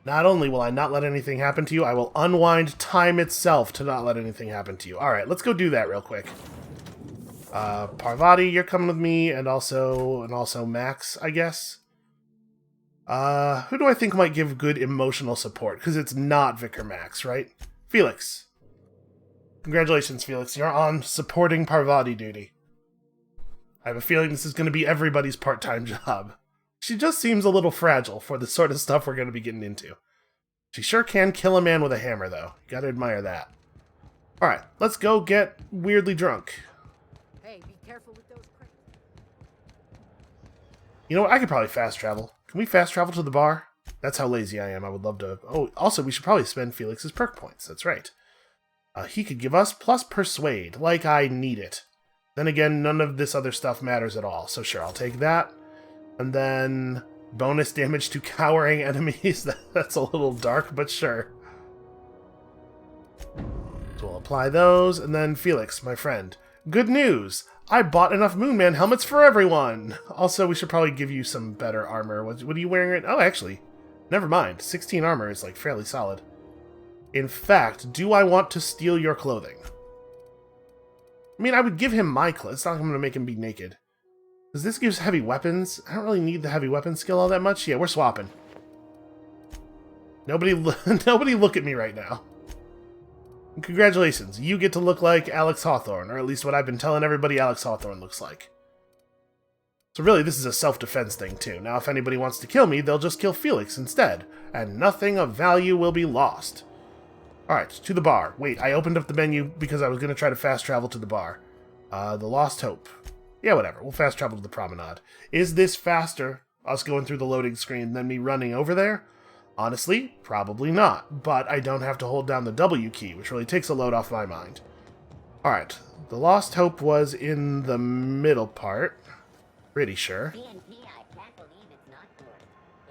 Not only will I not let anything happen to you, I will unwind time itself to not let anything happen to you. Alright, let's go do that real quick. Parvati, you're coming with me, and also Max, I guess. Who do I think might give good emotional support? Because it's not Vic or Max, right? Felix. Congratulations, Felix. You're on supporting Parvati duty. I have a feeling this is going to be everybody's part-time job. She just seems a little fragile for the sort of stuff we're going to be getting into. She sure can kill a man with a hammer, though. You gotta admire that. Alright, let's go get weirdly drunk. Hey, be careful with those crates. You know what? I could probably fast travel. Can we fast travel to the bar? That's how lazy I am. I would love to... Oh, also, we should probably spend Felix's perk points. That's right. He could give us plus persuade, like I need it. Then again, none of this other stuff matters at all. So sure, I'll take that. And then bonus damage to cowering enemies. That's a little dark, but sure. So we'll apply those. And then Felix, my friend. Good news! I bought enough Moonman helmets for everyone! Also, we should probably give you some better armor. What are you wearing? Oh, actually, never mind. 16 armor is, like, fairly solid. In fact, do I want to steal your clothing? I mean, I would give him my clothes. It's not like I'm going to make him be naked. Because this gives heavy weapons. I don't really need the heavy weapon skill all that much. Yeah, we're swapping. Nobody look at me right now. And congratulations, you get to look like Alex Hawthorne, or at least what I've been telling everybody Alex Hawthorne looks like. So really, this is a self-defense thing, too. Now, if anybody wants to kill me, they'll just kill Felix instead, and nothing of value will be lost. Alright, to the bar. Wait, I opened up the menu because I was going to try to fast travel to the bar. The Lost Hope. Yeah, whatever. We'll fast travel to the promenade. Is this faster, us going through the loading screen, than me running over there? Honestly, probably not. But I don't have to hold down the W key, which really takes a load off my mind. Alright, the Lost Hope was in the middle part. Pretty sure.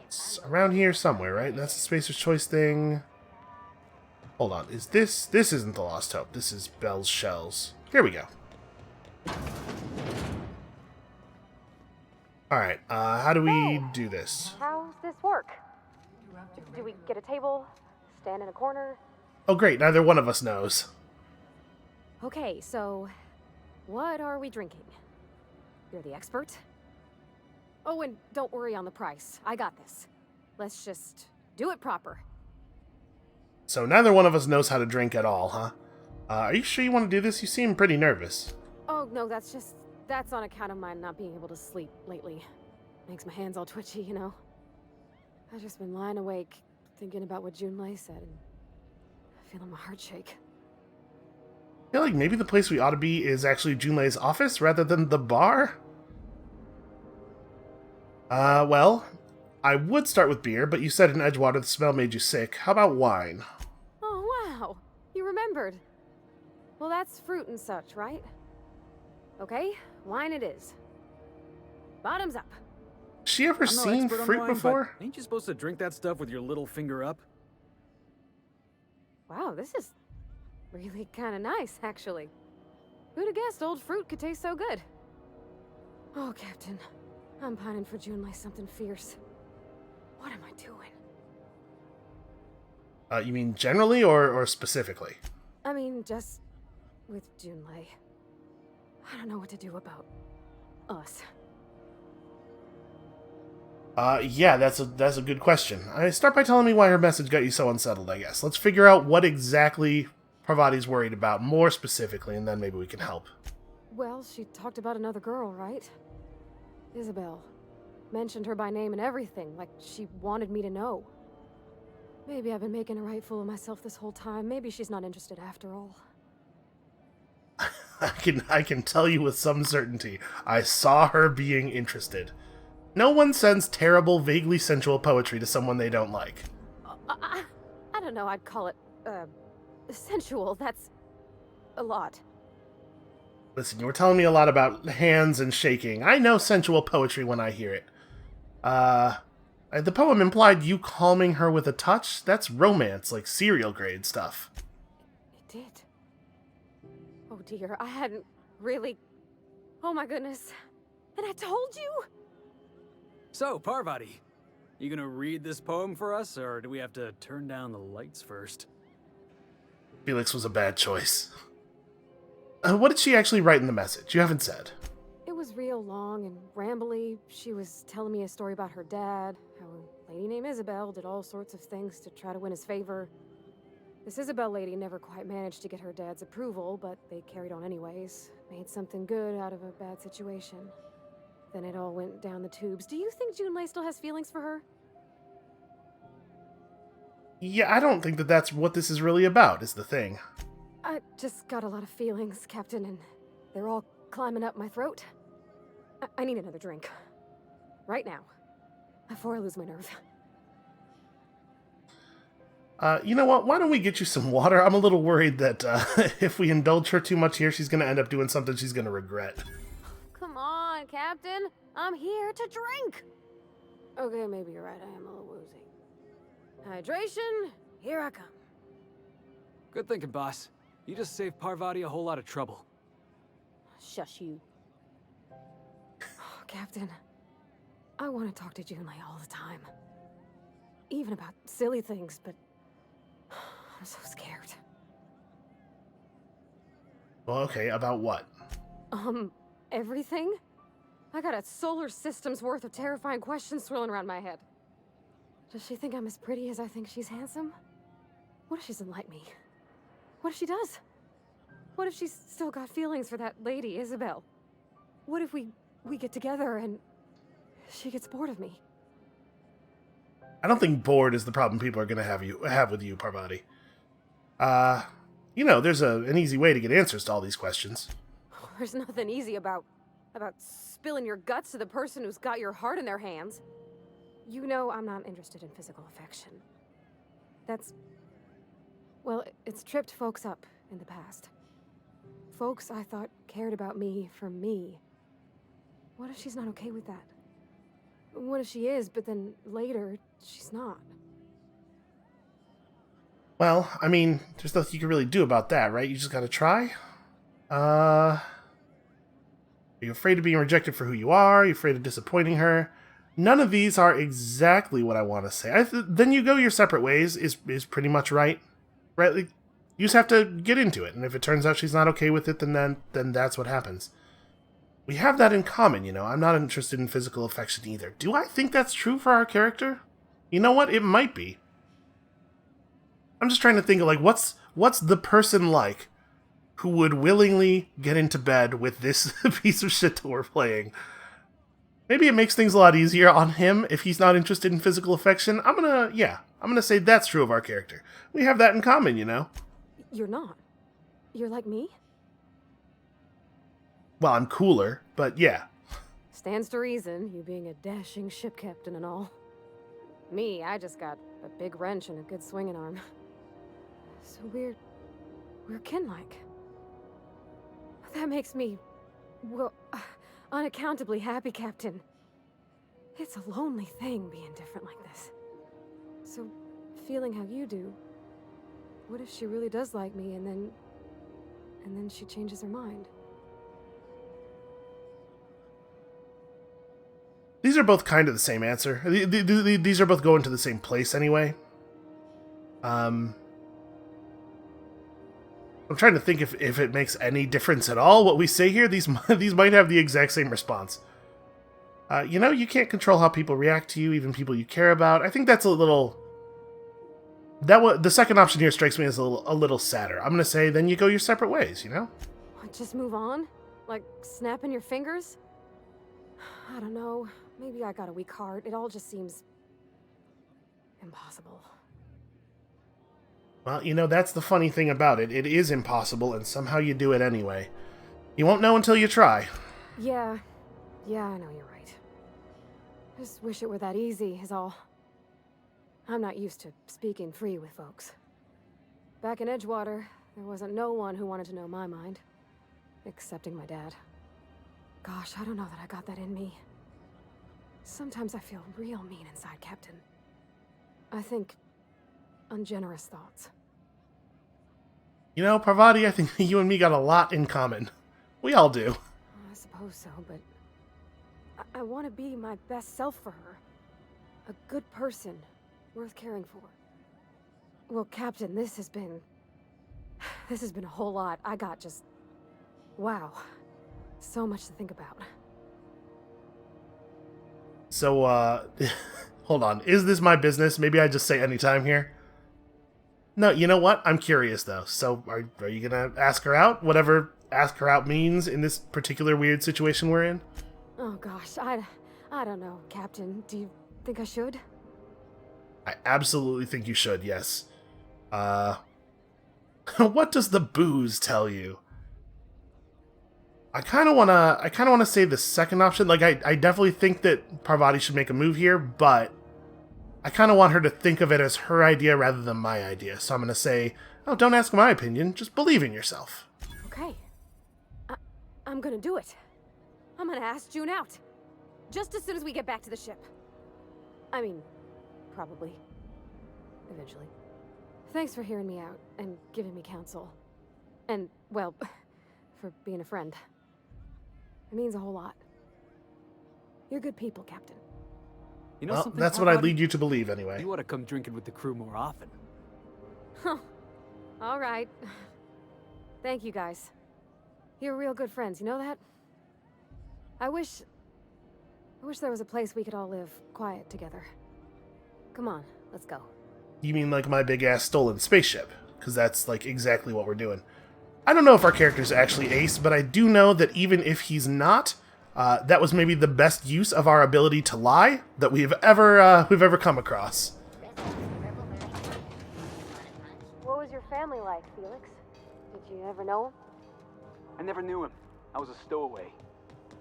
It's around here somewhere, right? That's the Spacer's Choice thing. Hold on, is this... This isn't the Lost Hope. This is Bell's Shells. Here we go. Alright, how do we do this? How's this work? Do we get a table? Stand in a corner? Oh great, neither one of us knows. Okay, so... what are we drinking? You're the expert? Oh, and don't worry on the price. I got this. Let's just do it proper. So neither one of us knows how to drink at all, huh? Are you sure you want to do this? You seem pretty nervous. Oh, no, that's on account of my not being able to sleep lately. Makes my hands all twitchy, you know? I've just been lying awake, thinking about what Junlei said, and feeling my heart shake. I feel like maybe the place we ought to be is actually Junlei's office rather than the bar? Well, I would start with beer, but you said in Edgewater the smell made you sick. How about wine? Oh, wow. You remembered. Well, that's fruit and such, right? Okay, wine it is. Bottoms up. Has she ever seen fruit before? Ain't you supposed to drink that stuff with your little finger up? Wow, this is really kind of nice, actually. Who'd have guessed old fruit could taste so good? Oh, Captain. I'm pining for Junlei something fierce. What am I doing? You mean generally or specifically? I mean, just with Junlei. I don't know what to do about us. Yeah, that's a good question. Start by telling me why her message got you so unsettled, I guess. Let's figure out what exactly Parvati's worried about, more specifically, and then maybe we can help. Well, she talked about another girl, right? Isabel. Mentioned her by name and everything, like she wanted me to know. Maybe I've been making a right fool of myself this whole time. Maybe she's not interested after all. I can tell you with some certainty, I saw her being interested. No one sends terrible, vaguely sensual poetry to someone they don't like. I don't know, I'd call it, sensual. That's a lot. Listen, you were telling me a lot about hands and shaking. I know sensual poetry when I hear it. The poem implied you calming her with a touch? That's romance, like cereal grade stuff. It did. Oh dear, I hadn't really... Oh my goodness. And I told you? So, Parvati, you gonna read this poem for us, or do we have to turn down the lights first? Felix was a bad choice. What did she actually write in the message? You haven't said. It was real long and rambly. She was telling me a story about her dad, how a lady named Isabel did all sorts of things to try to win his favor. This Isabel lady never quite managed to get her dad's approval, but they carried on anyways. Made something good out of a bad situation. Then it all went down the tubes. Do you think Junlei still has feelings for her? Yeah, I don't think that's what this is really about, is the thing. I just got a lot of feelings, Captain, and they're all climbing up my throat. I need another drink. Right now. Before I lose my nerve. You know what? Why don't we get you some water? I'm a little worried that if we indulge her too much here, she's going to end up doing something she's going to regret. Come on, Captain. I'm here to drink. Okay, maybe you're right. I am a little woozy. Hydration, here I come. Good thinking, boss. You just saved Parvati a whole lot of trouble. Shush you. Oh, Captain, I want to talk to Junlei all the time. Even about silly things, but I'm so scared. Well, okay, about what? Everything? I got a solar system's worth of terrifying questions swirling around my head. Does she think I'm as pretty as I think she's handsome? What if she doesn't like me? What if she does? What if she's still got feelings for that lady, Isabel? What if we get together and she gets bored of me? I don't think bored is the problem people are going to have with you, Parvati. There's an easy way to get answers to all these questions. There's nothing easy about spilling your guts to the person who's got your heart in their hands. You know I'm not interested in physical affection. It's tripped folks up in the past. Folks I thought cared about me for me. What if she's not okay with that? What if she is, but then later, she's not? Well, I mean, there's nothing you can really do about that, right? You just gotta try. Are you afraid of being rejected for who you are? Are you afraid of disappointing her? None of these are exactly what I want to say. Then you go your separate ways is pretty much right. Right? Like, you just have to get into it, and if it turns out she's not okay with it, then that's what happens. We have that in common, you know. I'm not interested in physical affection either. Do I think that's true for our character? You know what? It might be. I'm just trying to think of, like, what's the person like who would willingly get into bed with this piece of shit that we're playing? Maybe it makes things a lot easier on him if he's not interested in physical affection. I'm gonna say that's true of our character. We have that in common, you know? You're not. You're like me? Well, I'm cooler, but yeah. Stands to reason, you being a dashing ship captain and all. Me, I just got a big wrench and a good swinging arm. So we're kin-like. That makes me, unaccountably happy, Captain. It's a lonely thing being different like this. So, feeling how you do, what if she really does like me and then she changes her mind? These are both kind of the same answer. These are both going to the same place anyway. I'm trying to think if it makes any difference at all what we say here. These might have the exact same response. You can't control how people react to you, even people you care about. I think that's a little... the second option here strikes me as a little sadder. I'm going to say, then you go your separate ways, you know? Just move on? Like snapping your fingers? I don't know. Maybe I got a weak heart. It all just seems... impossible. Well, that's the funny thing about it. It is impossible, and somehow you do it anyway. You won't know until you try. Yeah, I know you're right. Just wish it were that easy, is all. I'm not used to speaking free with folks. Back in Edgewater, there wasn't no one who wanted to know my mind. Excepting my dad. Gosh, I don't know that I got that in me. Sometimes I feel real mean inside, Captain. I think ungenerous thoughts. Parvati, I think you and me got a lot in common. We all do. I suppose so, but I want to be my best self for her. A good person, worth caring for. Well, Captain, this has been a whole lot. I got just... wow. So much to think about. So, hold on. Is this my business? Maybe I just say anytime here? No, you know what? I'm curious, though. So, are you gonna ask her out? Whatever ask her out means in this particular weird situation we're in? Oh, gosh. I don't know, Captain. Do you think I should? I absolutely think you should, yes. What does the booze tell you? I kind of wanna say the second option. Like, I definitely think that Parvati should make a move here, but I kind of want her to think of it as her idea rather than my idea. So I'm gonna say, oh, don't ask my opinion, just believe in yourself. Okay. I'm gonna do it. I'm gonna ask June out. Just as soon as we get back to the ship. I mean, probably. Eventually. Thanks for hearing me out and giving me counsel. And, well, for being a friend. It means a whole lot. You're good people, Captain. You know Well, something, that's what I'd Parvati? lead you to believe anyway. You ought to come drinking with the crew more often. Huh. All right. Thank you, guys. You're real good friends, you know that? I wish there was a place we could all live quiet together. Come on, let's go. You mean like my big-ass stolen spaceship? Because that's, like, exactly what we're doing. I don't know if our character's actually ace, but I do know that even if he's not, that was maybe the best use of our ability to lie that we've ever come across. What was your family like, Felix? Did you ever know him? I never knew him. I was a stowaway.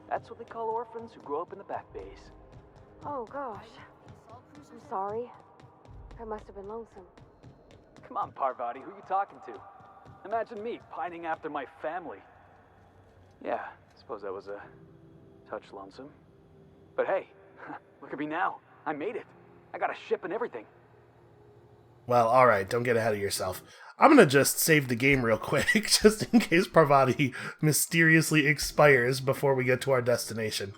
That's what they call orphans who grow up in the back bays. Oh, gosh. I'm sorry. That must have been lonesome. Come on, Parvati, who you talking to? Imagine me pining after my family. Yeah, I suppose that was a touch lonesome. But hey, look at me now. I made it. I got a ship and everything. Well, alright, don't get ahead of yourself. I'm gonna just save the game real quick, just in case Parvati mysteriously expires before we get to our destination.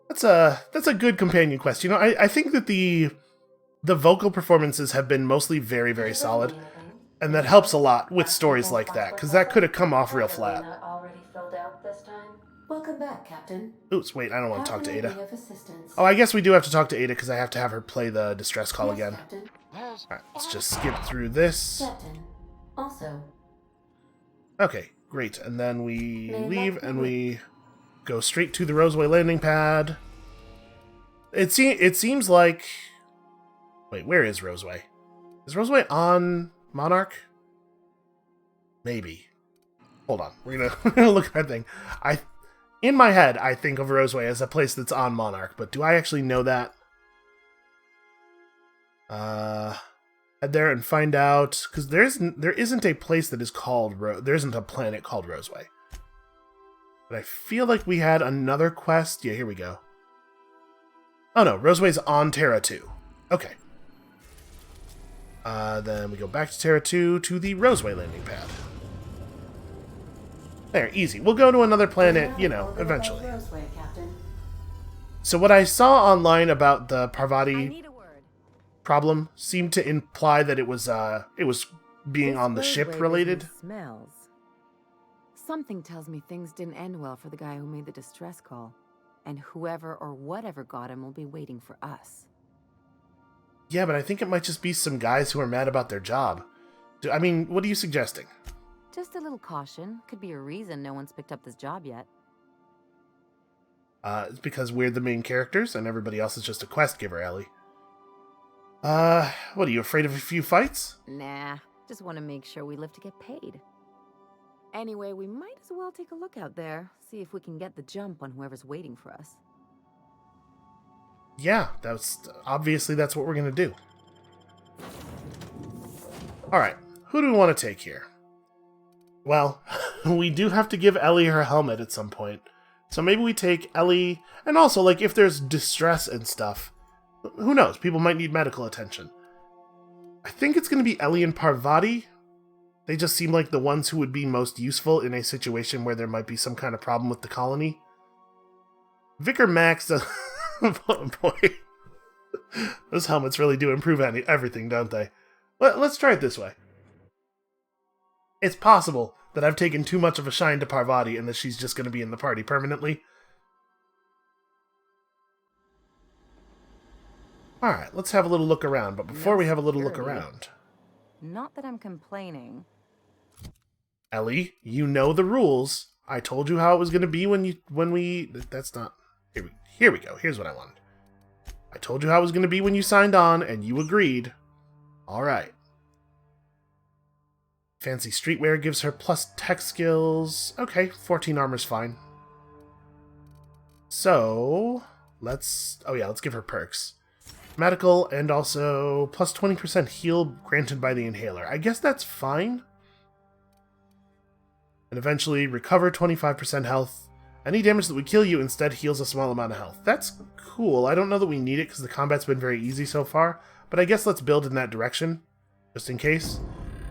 That's a good companion quest. You know, I think that the vocal performances have been mostly very, very solid, and that helps a lot with stories like that, because that could have come off real flat. Not already filled out this time? Welcome back, Captain. Oops, wait, I don't want to talk to Ada. Of assistance. Oh, I guess we do have to talk to Ada, because I have to have her play the distress call Yes, again. Captain. Alright, let's just skip through this. Captain. Also, Okay, great. And then we leave, and we go straight to the Roseway landing pad. It seems like... Wait, where is Roseway? Is Roseway on Monarch? Maybe. Hold on, we're gonna look at that thing. In my head, I think of Roseway as a place that's on Monarch, but do I actually know that? Head there and find out, because there isn't a place that is called there isn't a planet called Roseway. But I feel like we had another quest. Yeah, here we go. Oh no, Roseway's on Terra 2. Okay. Then we go back to Terra 2 to the Roseway landing pad. There, easy. We'll go to another planet, you know, eventually. Roseway, Captain. So what I saw online about the Parvati problem seemed to imply that it was being on the ship related. Smells. Something tells me things didn't end well for the guy who made the distress call. And whoever or whatever got him will be waiting for us. Yeah, but I think it might just be some guys who are mad about their job. I mean, what are you suggesting? Just a little caution. Could be a reason no one's picked up this job yet. It's because we're the main characters and everybody else is just a quest giver, Ellie. What, are you afraid of a few fights? Nah, just want to make sure we live to get paid. Anyway, we might as well take a look out there, see if we can get the jump on whoever's waiting for us. Yeah, obviously that's what we're gonna do. Alright, who do we want to take here? Well, we do have to give Ellie her helmet at some point. So maybe we take Ellie, and also, like, if there's distress and stuff, who knows, people might need medical attention. I think it's gonna be Ellie and Parvati. They just seem like the ones who would be most useful in a situation where there might be some kind of problem with the colony. Vicar Max does... Oh boy. Those helmets really do improve everything, don't they? Let's try it this way. It's possible that I've taken too much of a shine to Parvati and that she's just going to be in the party permanently. Alright, let's have a little look around, but before we have a little look around... Not that I'm complaining. Ellie, you know the rules. I told you how it was going to be when we... That's not... Here we go. Here's what I wanted. I told you how it was going to be when you signed on, and you agreed. Alright. Fancy streetwear gives her plus tech skills. Okay, 14 armor's fine. So, let's give her perks. Medical, and also plus 20% heal granted by the inhaler. I guess that's fine. And eventually recover 25% health. Any damage that would kill you instead heals a small amount of health. That's cool. I don't know that we need it because the combat's been very easy so far, but I guess let's build in that direction, just in case.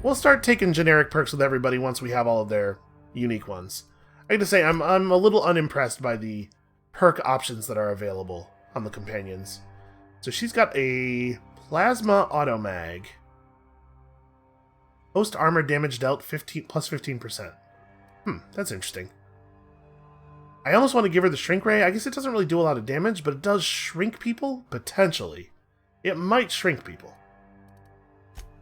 We'll start taking generic perks with everybody once we have all of their unique ones. I gotta say, I'm a little unimpressed by the perk options that are available on the companions. So she's got a plasma automag. Post armor damage dealt 15% that's interesting. I almost want to give her the shrink ray. I guess it doesn't really do a lot of damage, but it does shrink people? Potentially. It might shrink people.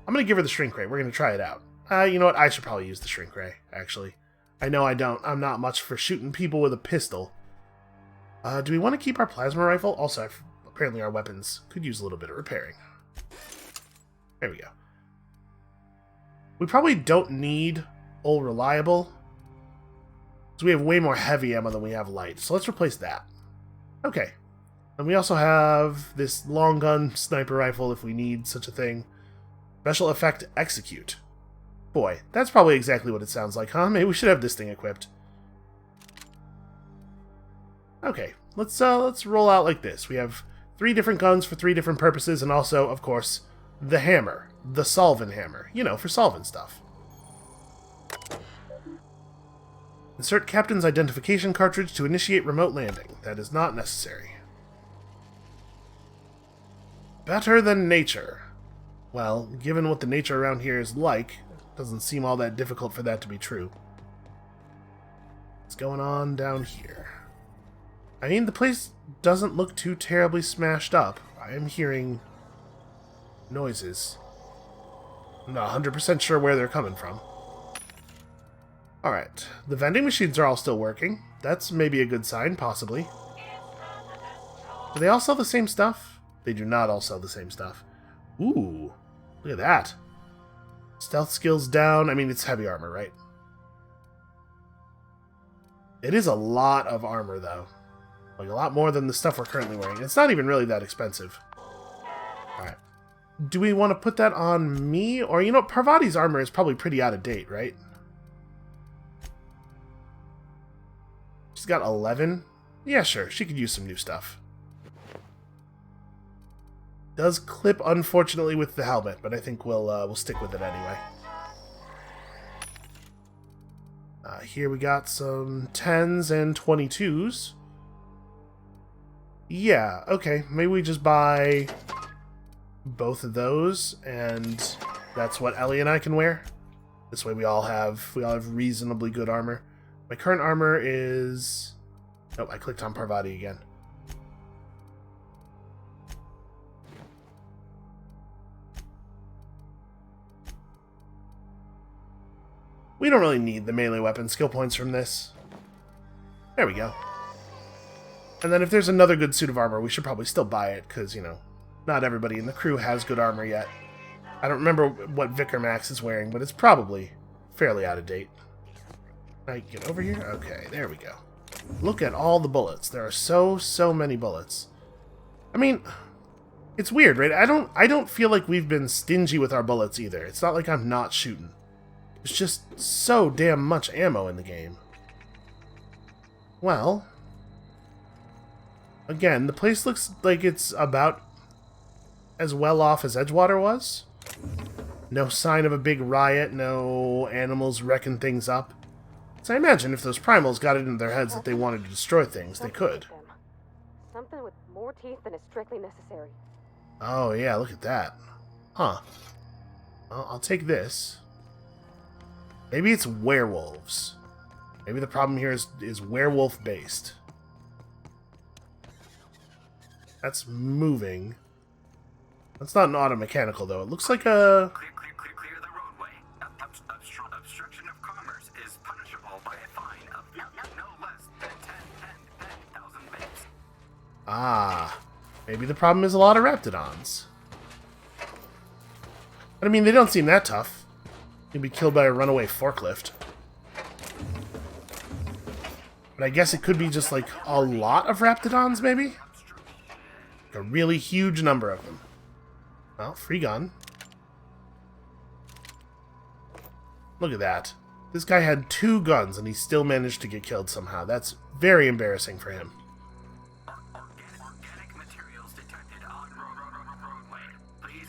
I'm going to give her the shrink ray. We're going to try it out. You know what? I should probably use the shrink ray, actually. I know I don't. I'm not much for shooting people with a pistol. Do we want to keep our plasma rifle? Also, apparently our weapons could use a little bit of repairing. There we go. We probably don't need all reliable. So we have way more heavy ammo than we have light. So let's replace that. Okay. And we also have this long gun sniper rifle if we need such a thing. Special effect execute. Boy, that's probably exactly what it sounds like, huh? Maybe we should have this thing equipped. Okay, let's roll out like this. We have 3 different guns for 3 different purposes, and also, of course, the hammer. The solvent hammer. You know, for solving stuff. Insert captain's identification cartridge to initiate remote landing. That is not necessary. Better than nature. Well, given what the nature around here is like, it doesn't seem all that difficult for that to be true. What's going on down here? I mean, the place doesn't look too terribly smashed up. I am hearing noises. I'm not 100% sure where they're coming from. Alright, the vending machines are all still working. That's maybe a good sign, possibly. Do they all sell the same stuff? They do not all sell the same stuff. Ooh, look at that. Stealth skills down. I mean, it's heavy armor, right? It is a lot of armor, though. Like, a lot more than the stuff we're currently wearing. It's not even really that expensive. Alright. Do we want to put that on me? Or, you know, Parvati's armor is probably pretty out of date, right? She's got 11? Yeah, sure. She could use some new stuff. Does clip, unfortunately, with the helmet, but I think we'll stick with it anyway. Here we got some 10s and 22s. Yeah, okay. Maybe we just buy both of those, and that's what Ellie and I can wear. This way we all have reasonably good armor. My current armor is... Oh, I clicked on Parvati again. We don't really need the melee weapon skill points from this. There we go. And then if there's another good suit of armor, we should probably still buy it, because, you know, not everybody in the crew has good armor yet. I don't remember what Vicar Max is wearing, but it's probably fairly out of date. Can I get over here? Okay, there we go. Look at all the bullets. There are so many bullets. I mean, it's weird, right? I don't feel like we've been stingy with our bullets either. It's not like I'm not shooting. There's just so damn much ammo in the game. Well, again, the place looks like it's about as well off as Edgewater was. No sign of a big riot, no animals wrecking things up. So I imagine if those primals got it into their heads that they wanted to destroy things, they could. Something with more teeth than is strictly necessary. Oh yeah, look at that. Huh. Well, I'll take this. Maybe it's werewolves. Maybe the problem here is werewolf-based. That's moving. That's not an auto-mechanical, though. It looks like a... Clear the roadway. Obstruction of commerce is punishable by a fine of no less than 10,000 bits. Ah. Maybe the problem is a lot of Raptidons. But I mean, they don't seem that tough. You'd be killed by a runaway forklift. But I guess it could be just, like, a lot of Raptidons, maybe? Like a really huge number of them. Well, free gun. Look at that. This guy had 2 guns, and he still managed to get killed somehow. That's very embarrassing for him.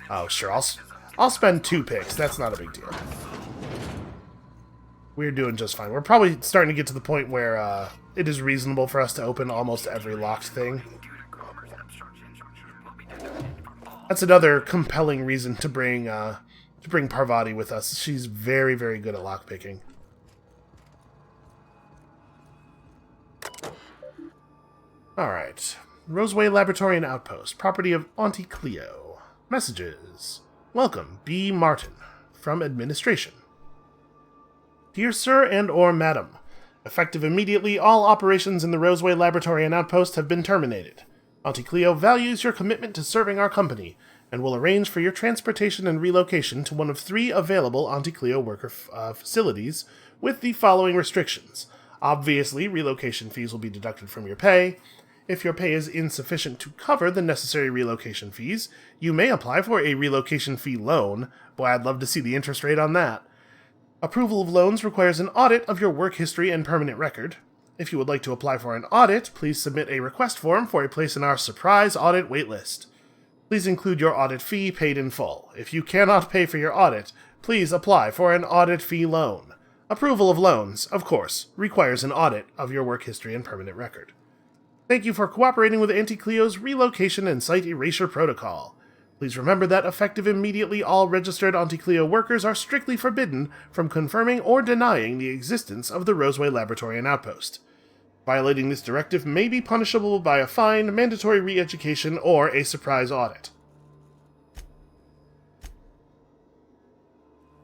Oh, sure. I'll spend 2 picks. That's not a big deal. We're doing just fine. We're probably starting to get to the point where it is reasonable for us to open almost every locked thing. That's another compelling reason to bring to bring Parvati with us. She's very, very good at lockpicking. Alright. Roseway Laboratory and Outpost, property of Auntie Cleo. Messages. Welcome, B. Martin, from Administration. Dear Sir and or Madam, effective immediately, all operations in the Roseway Laboratory and Outpost have been terminated. Auntie Cleo values your commitment to serving our company, and will arrange for your transportation and relocation to one of 3 available Auntie Cleo worker facilities, with the following restrictions. Obviously, relocation fees will be deducted from your pay. If your pay is insufficient to cover the necessary relocation fees, you may apply for a relocation fee loan. Boy, I'd love to see the interest rate on that. Approval of loans requires an audit of your work history and permanent record. If you would like to apply for an audit, please submit a request form for a place in our surprise audit waitlist. Please include your audit fee paid in full. If you cannot pay for your audit, please apply for an audit fee loan. Approval of loans, of course, requires an audit of your work history and permanent record. Thank you for cooperating with Auntie Cleo's relocation and site erasure protocol. Please remember that effective immediately, all registered Auntie Cleo workers are strictly forbidden from confirming or denying the existence of the Roseway Laboratory and Outpost. Violating this directive may be punishable by a fine, mandatory re-education, or a surprise audit.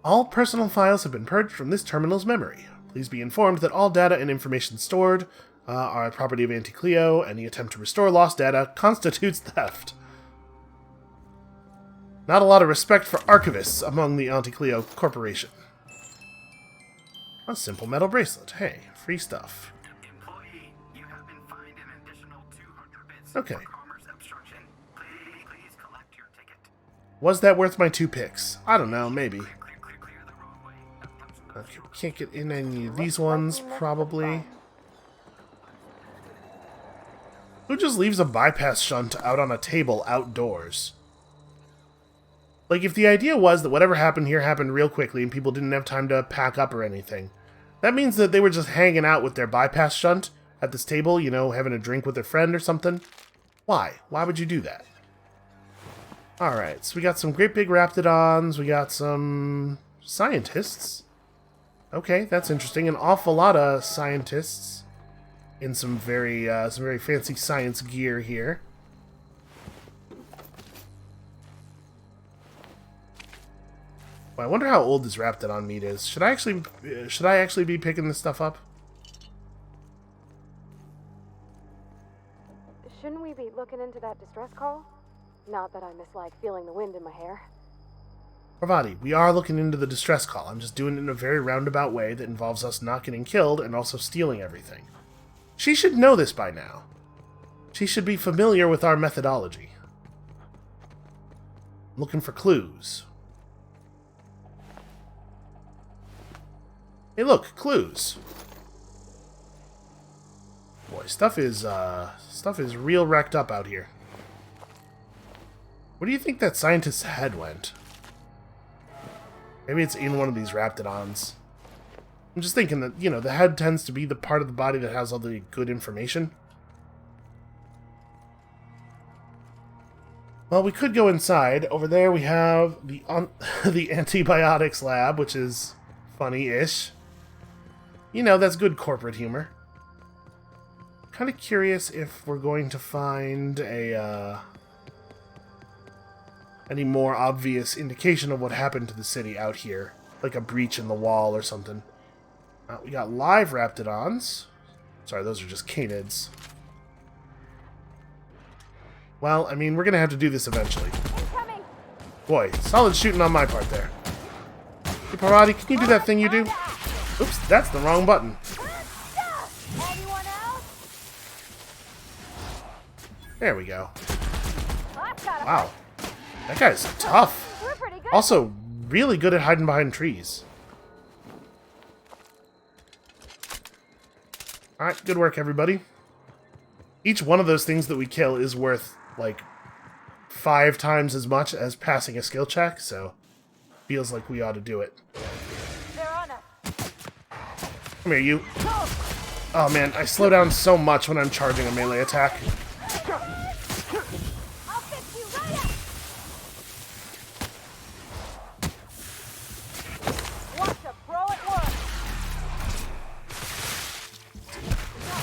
All personal files have been purged from this terminal's memory. Please be informed that all data and information stored are property of Auntie Cleo. Any attempt to restore lost data constitutes theft. Not a lot of respect for archivists among the Auntie Cleo Corporation. A simple metal bracelet. Hey, free stuff. Employee, you have been fined an additional 200 bits okay. for commerce obstruction. Please collect your ticket. Was that worth my 2 picks? I don't know, maybe. Okay, we can't get in any of these ones, probably. Who just leaves a bypass shunt out on a table outdoors? Like, if the idea was that whatever happened here happened real quickly and people didn't have time to pack up or anything, that means that they were just hanging out with their bypass shunt at this table, you know, having a drink with their friend or something. Why? Why would you do that? Alright, so we got some great big raptidons, we got some scientists. Okay, that's interesting. An awful lot of scientists in some very fancy science gear here. Well, I wonder how old this raptidon meat is. Should I actually be picking this stuff up? Shouldn't we be looking into that distress call? Not that I mislike feeling the wind in my hair. Parvati, we are looking into the distress call. I'm just doing it in a very roundabout way that involves us not getting killed and also stealing everything. She should know this by now. She should be familiar with our methodology. I'm looking for clues. Hey look, clues. Boy, stuff is real wrecked up out here. Where do you think that scientist's head went? Maybe it's in one of these raptidons. I'm just thinking that, you know, the head tends to be the part of the body that has all the good information. Well, we could go inside. Over there we have the antibiotics lab, which is funny-ish. You know, that's good corporate humor. Kind of curious if we're going to find a any more obvious indication of what happened to the city out here, like a breach in the wall or something. We got live raptidons. Sorry, those are just canids. Well, I mean, we're gonna have to do this eventually. Incoming. Boy, solid shooting on my part there. Hey, Parvati, can you do that thing you do? Oops, that's the wrong button. Anyone else? There we go. Wow. Wow. That guy's tough. We're pretty good. Also, really good at hiding behind trees. Alright, good work, everybody. Each one of those things that we kill is worth, like, 5 times as much as passing a skill check, so feels like we ought to do it. They're on us. Come here, you. Oh man, I slow down so much when I'm charging a melee attack.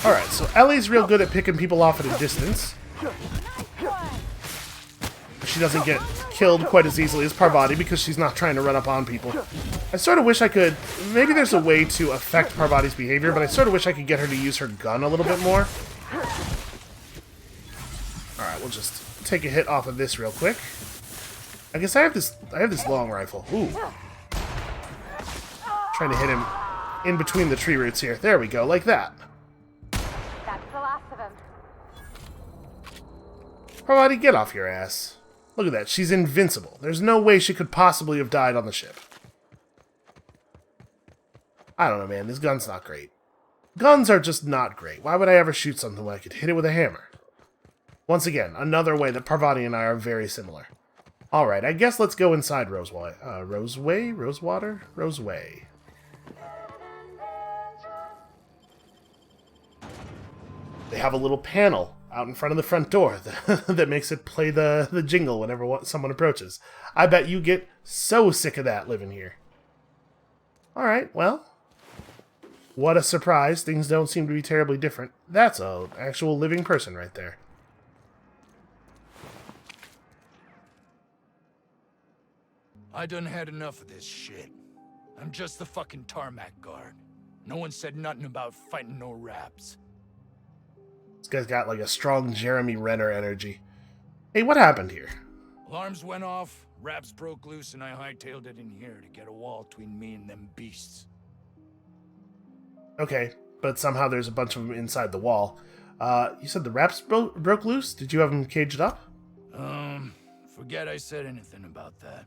Alright, so Ellie's real good at picking people off at a distance. She doesn't get killed quite as easily as Parvati because she's not trying to run up on people. I sort of wish I could... Maybe there's a way to affect Parvati's behavior, but I sort of wish I could get her to use her gun a little bit more. Alright, we'll just take a hit off of this real quick. I guess I have this long rifle. Ooh. Trying to hit him in between the tree roots here. There we go, like that. That's the last of him. Parvati, get off your ass. Look at that, she's invincible. There's no way she could possibly have died on the ship. I don't know, man, this gun's not great. Guns are just not great. Why would I ever shoot something when I could hit it with a hammer? Once again, another way that Parvati and I are very similar. Alright, I guess let's go inside Roseway. Roseway? Rosewater? Roseway. They have a little panel out in front of the front door that makes it play the jingle whenever someone approaches. I bet you get so sick of that living here. Alright, well. What a surprise. Things don't seem to be terribly different. That's an actual living person right there. I done had enough of this shit. I'm just the fucking tarmac guard. No one said nothing about fighting no raps. This guy's got like a strong Jeremy Renner energy. Hey, what happened here? Alarms went off, raps broke loose, and I hightailed it in here to get a wall between me and them beasts. Okay, but somehow there's a bunch of them inside the wall. You said the raps broke loose? Did you have them caged up? Forget I said anything about that.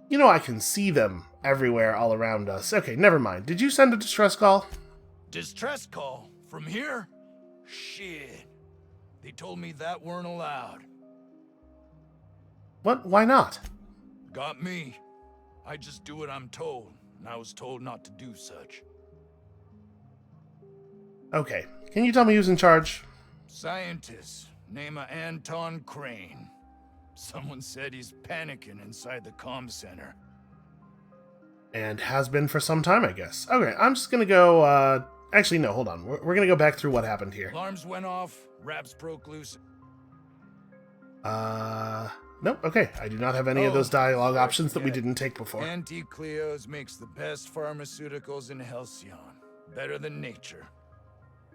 You know I can see them everywhere all around us. Okay, never mind. Did you send a distress call? Distress call? From here? Shit. They told me that weren't allowed. What? Why not? Got me. I just do what I'm told, and I was told not to do such. Okay. Can you tell me who's in charge? Scientist. Name of Anton Crane. Someone said he's panicking inside the comm center. And has been for some time, I guess. Okay, I'm just gonna go, actually, no, hold on. We're gonna go back through what happened here. Alarms went off, raps broke loose. Nope, okay. I do not have any of those dialogue options that we didn't take before. Anti-Cleo's makes the best pharmaceuticals in Halcyon. Better than nature.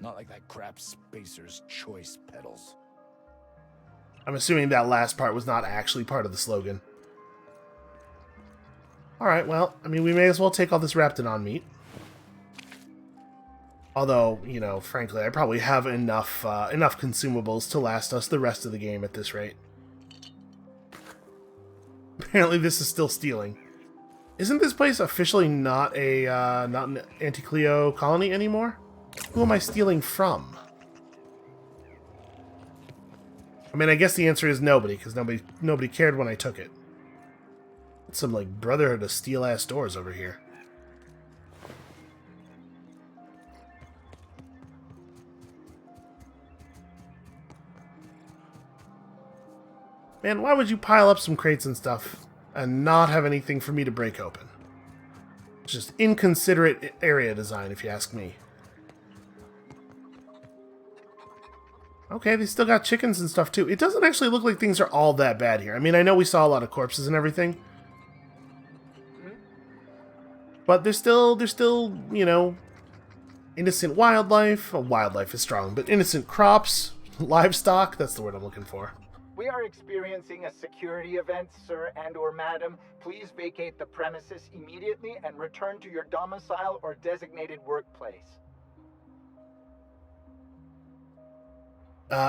Not like that crap Spacer's Choice pedals. I'm assuming that last part was not actually part of the slogan. Alright, well, I mean, we may as well take all this Raptidon meat. Although, you know, frankly, I probably have enough consumables to last us the rest of the game at this rate. Apparently this is still stealing. Isn't this place officially not an Anti-Cleo colony anymore? Who am I stealing from? I mean, I guess the answer is nobody, because nobody cared when I took it. It's some, like, Brotherhood of Steel-ass doors over here. Man, why would you pile up some crates and stuff and not have anything for me to break open? It's just inconsiderate area design, if you ask me. Okay, they still got chickens and stuff, too. It doesn't actually look like things are all that bad here. I mean, I know we saw a lot of corpses and everything. But there's still, you know, innocent wildlife. Well, wildlife is strong, but innocent crops, livestock, that's the word I'm looking for. We are experiencing a security event, sir and/or madam. Please vacate the premises immediately and return to your domicile or designated workplace.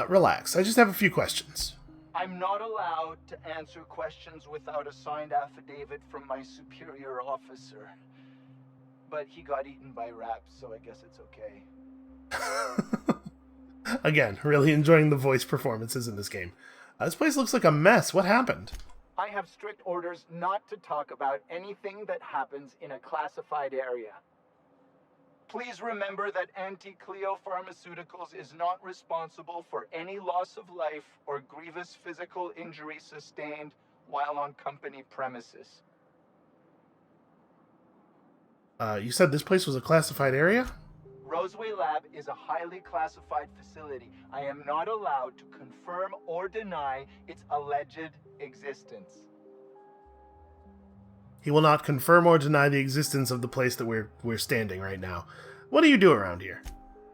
Relax. I just have a few questions. I'm not allowed to answer questions without a signed affidavit from my superior officer. But he got eaten by rats, so I guess it's okay. Again, really enjoying the voice performances in this game. This place looks like a mess. What happened? I have strict orders not to talk about anything that happens in a classified area. Please remember that Anti-Cleo Pharmaceuticals is not responsible for any loss of life or grievous physical injury sustained while on company premises. You said this place was a classified area? Roseway Lab is a highly classified facility. I am not allowed to confirm or deny its alleged existence. He will not confirm or deny the existence of the place that we're standing right now. What do you do around here?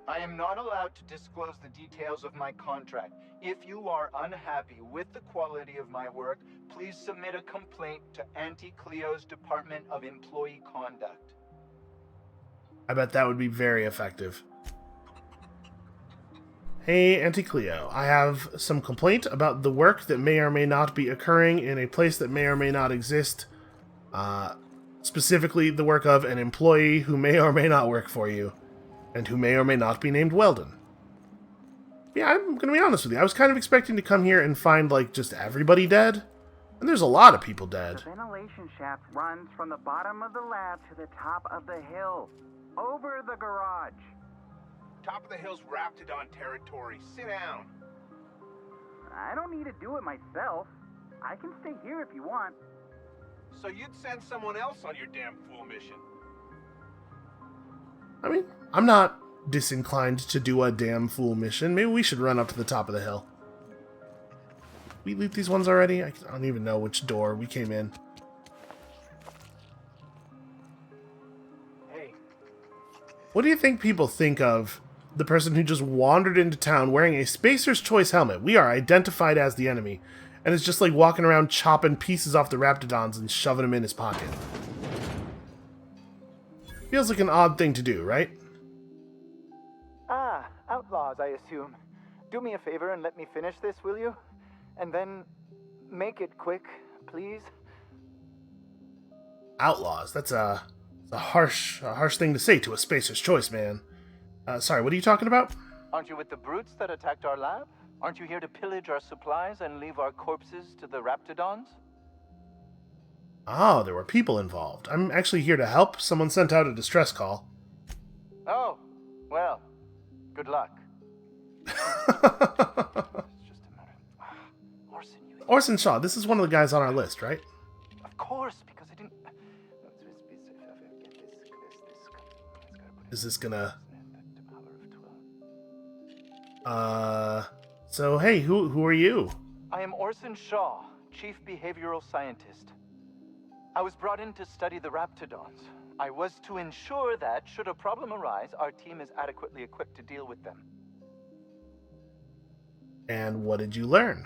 I am not allowed to disclose the details of my contract. If you are unhappy with the quality of my work, please submit a complaint to Auntie Cleo's Department of Employee Conduct. I bet that would be very effective. Hey, Auntie Cleo, I have some complaint about the work that may or may not be occurring in a place that may or may not exist. Specifically, the work of an employee who may or may not work for you, and who may or may not be named Weldon. Yeah, I'm gonna be honest with you. I was kind of expecting to come here and find, like, just everybody dead. And there's a lot of people dead. The ventilation shaft runs from the bottom of the lab to the top of the hill. Over the garage. Top of the hill's Raptidon territory. Sit down. I don't need to do it myself. I can stay here if you want. So you'd send someone else on your damn fool mission? I mean, I'm not disinclined to do a damn fool mission. Maybe we should run up to the top of the hill. We loot these ones already? I don't even know which door we came in. Hey. What do you think people think of the person who just wandered into town wearing a Spacer's Choice helmet? We are identified as the enemy. And is just like walking around chopping pieces off the Raptidons and shoving them in his pocket. Feels like an odd thing to do, right? Ah, outlaws, I assume. Do me a favor and let me finish this, will you? And then make it quick, please. Outlaws. That's a harsh thing to say to a Spacer's Choice, man. Sorry, what are you talking about? Aren't you with the brutes that attacked our lab? Aren't you here to pillage our supplies and leave our corpses to the Raptidons? Oh, there were people involved. I'm actually here to help. Someone sent out a distress call. Oh, well, good luck. Orson Shaw, this is one of the guys on our list, right? Of course, because I didn't... Is this gonna... So hey, who are you? I am Orson Shaw, Chief Behavioral Scientist. I was brought in to study the Raptidons. I was to ensure that, should a problem arise, our team is adequately equipped to deal with them. And what did you learn?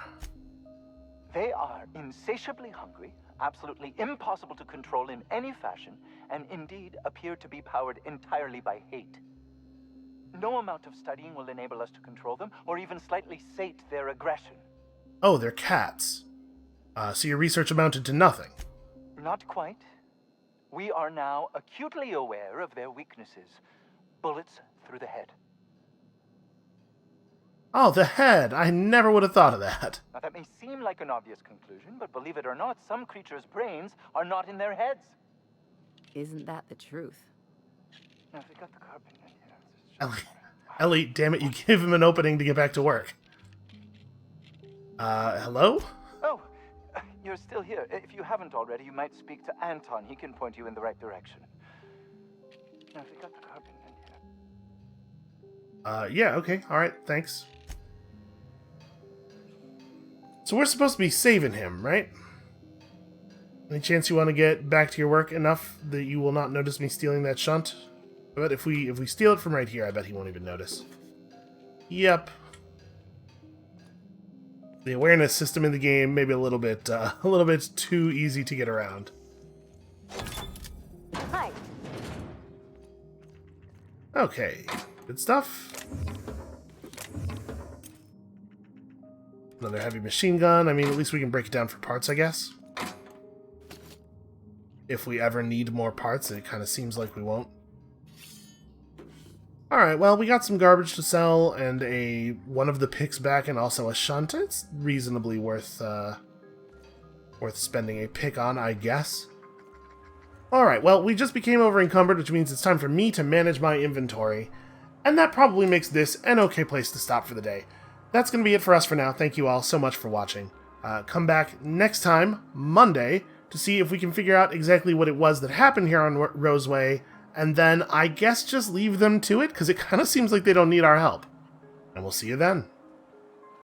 They are insatiably hungry, absolutely impossible to control in any fashion, and indeed appear to be powered entirely by hate. No amount of studying will enable us to control them, or even slightly sate their aggression. Oh, they're cats. So your research amounted to nothing? Not quite. We are now acutely aware of their weaknesses. Bullets through the head. Oh, the head! I never would have thought of that. Now that may seem like an obvious conclusion, but believe it or not, some creatures' brains are not in their heads. Isn't that the truth? Now if we got the carpet in here... Ellie, damn it, you give him an opening to get back to work. Hello? Oh, you're still here. If you haven't already, you might speak to Anton. He can point you in the right direction. Now, if you got the carpet in here... Yeah, okay, alright, thanks. So we're supposed to be saving him, right? Any chance you want to get back to your work enough that you will not notice me stealing that shunt? But if we steal it from right here, I bet he won't even notice. Yep. The awareness system in the game maybe a little bit too easy to get around. Hi. Okay, good stuff. Another heavy machine gun. I mean, at least we can break it down for parts, I guess. If we ever need more parts, it kind of seems like we won't. Alright, well, we got some garbage to sell, and one of the picks back, and also a shunt. It's reasonably worth spending a pick on, I guess. Alright, well, we just became over-encumbered, which means it's time for me to manage my inventory. And that probably makes this an okay place to stop for the day. That's going to be it for us for now. Thank you all so much for watching. Come back next time, Monday, to see if we can figure out exactly what it was that happened here on Roseway, and then I guess just leave them to it, because it kind of seems like they don't need our help. And we'll see you then.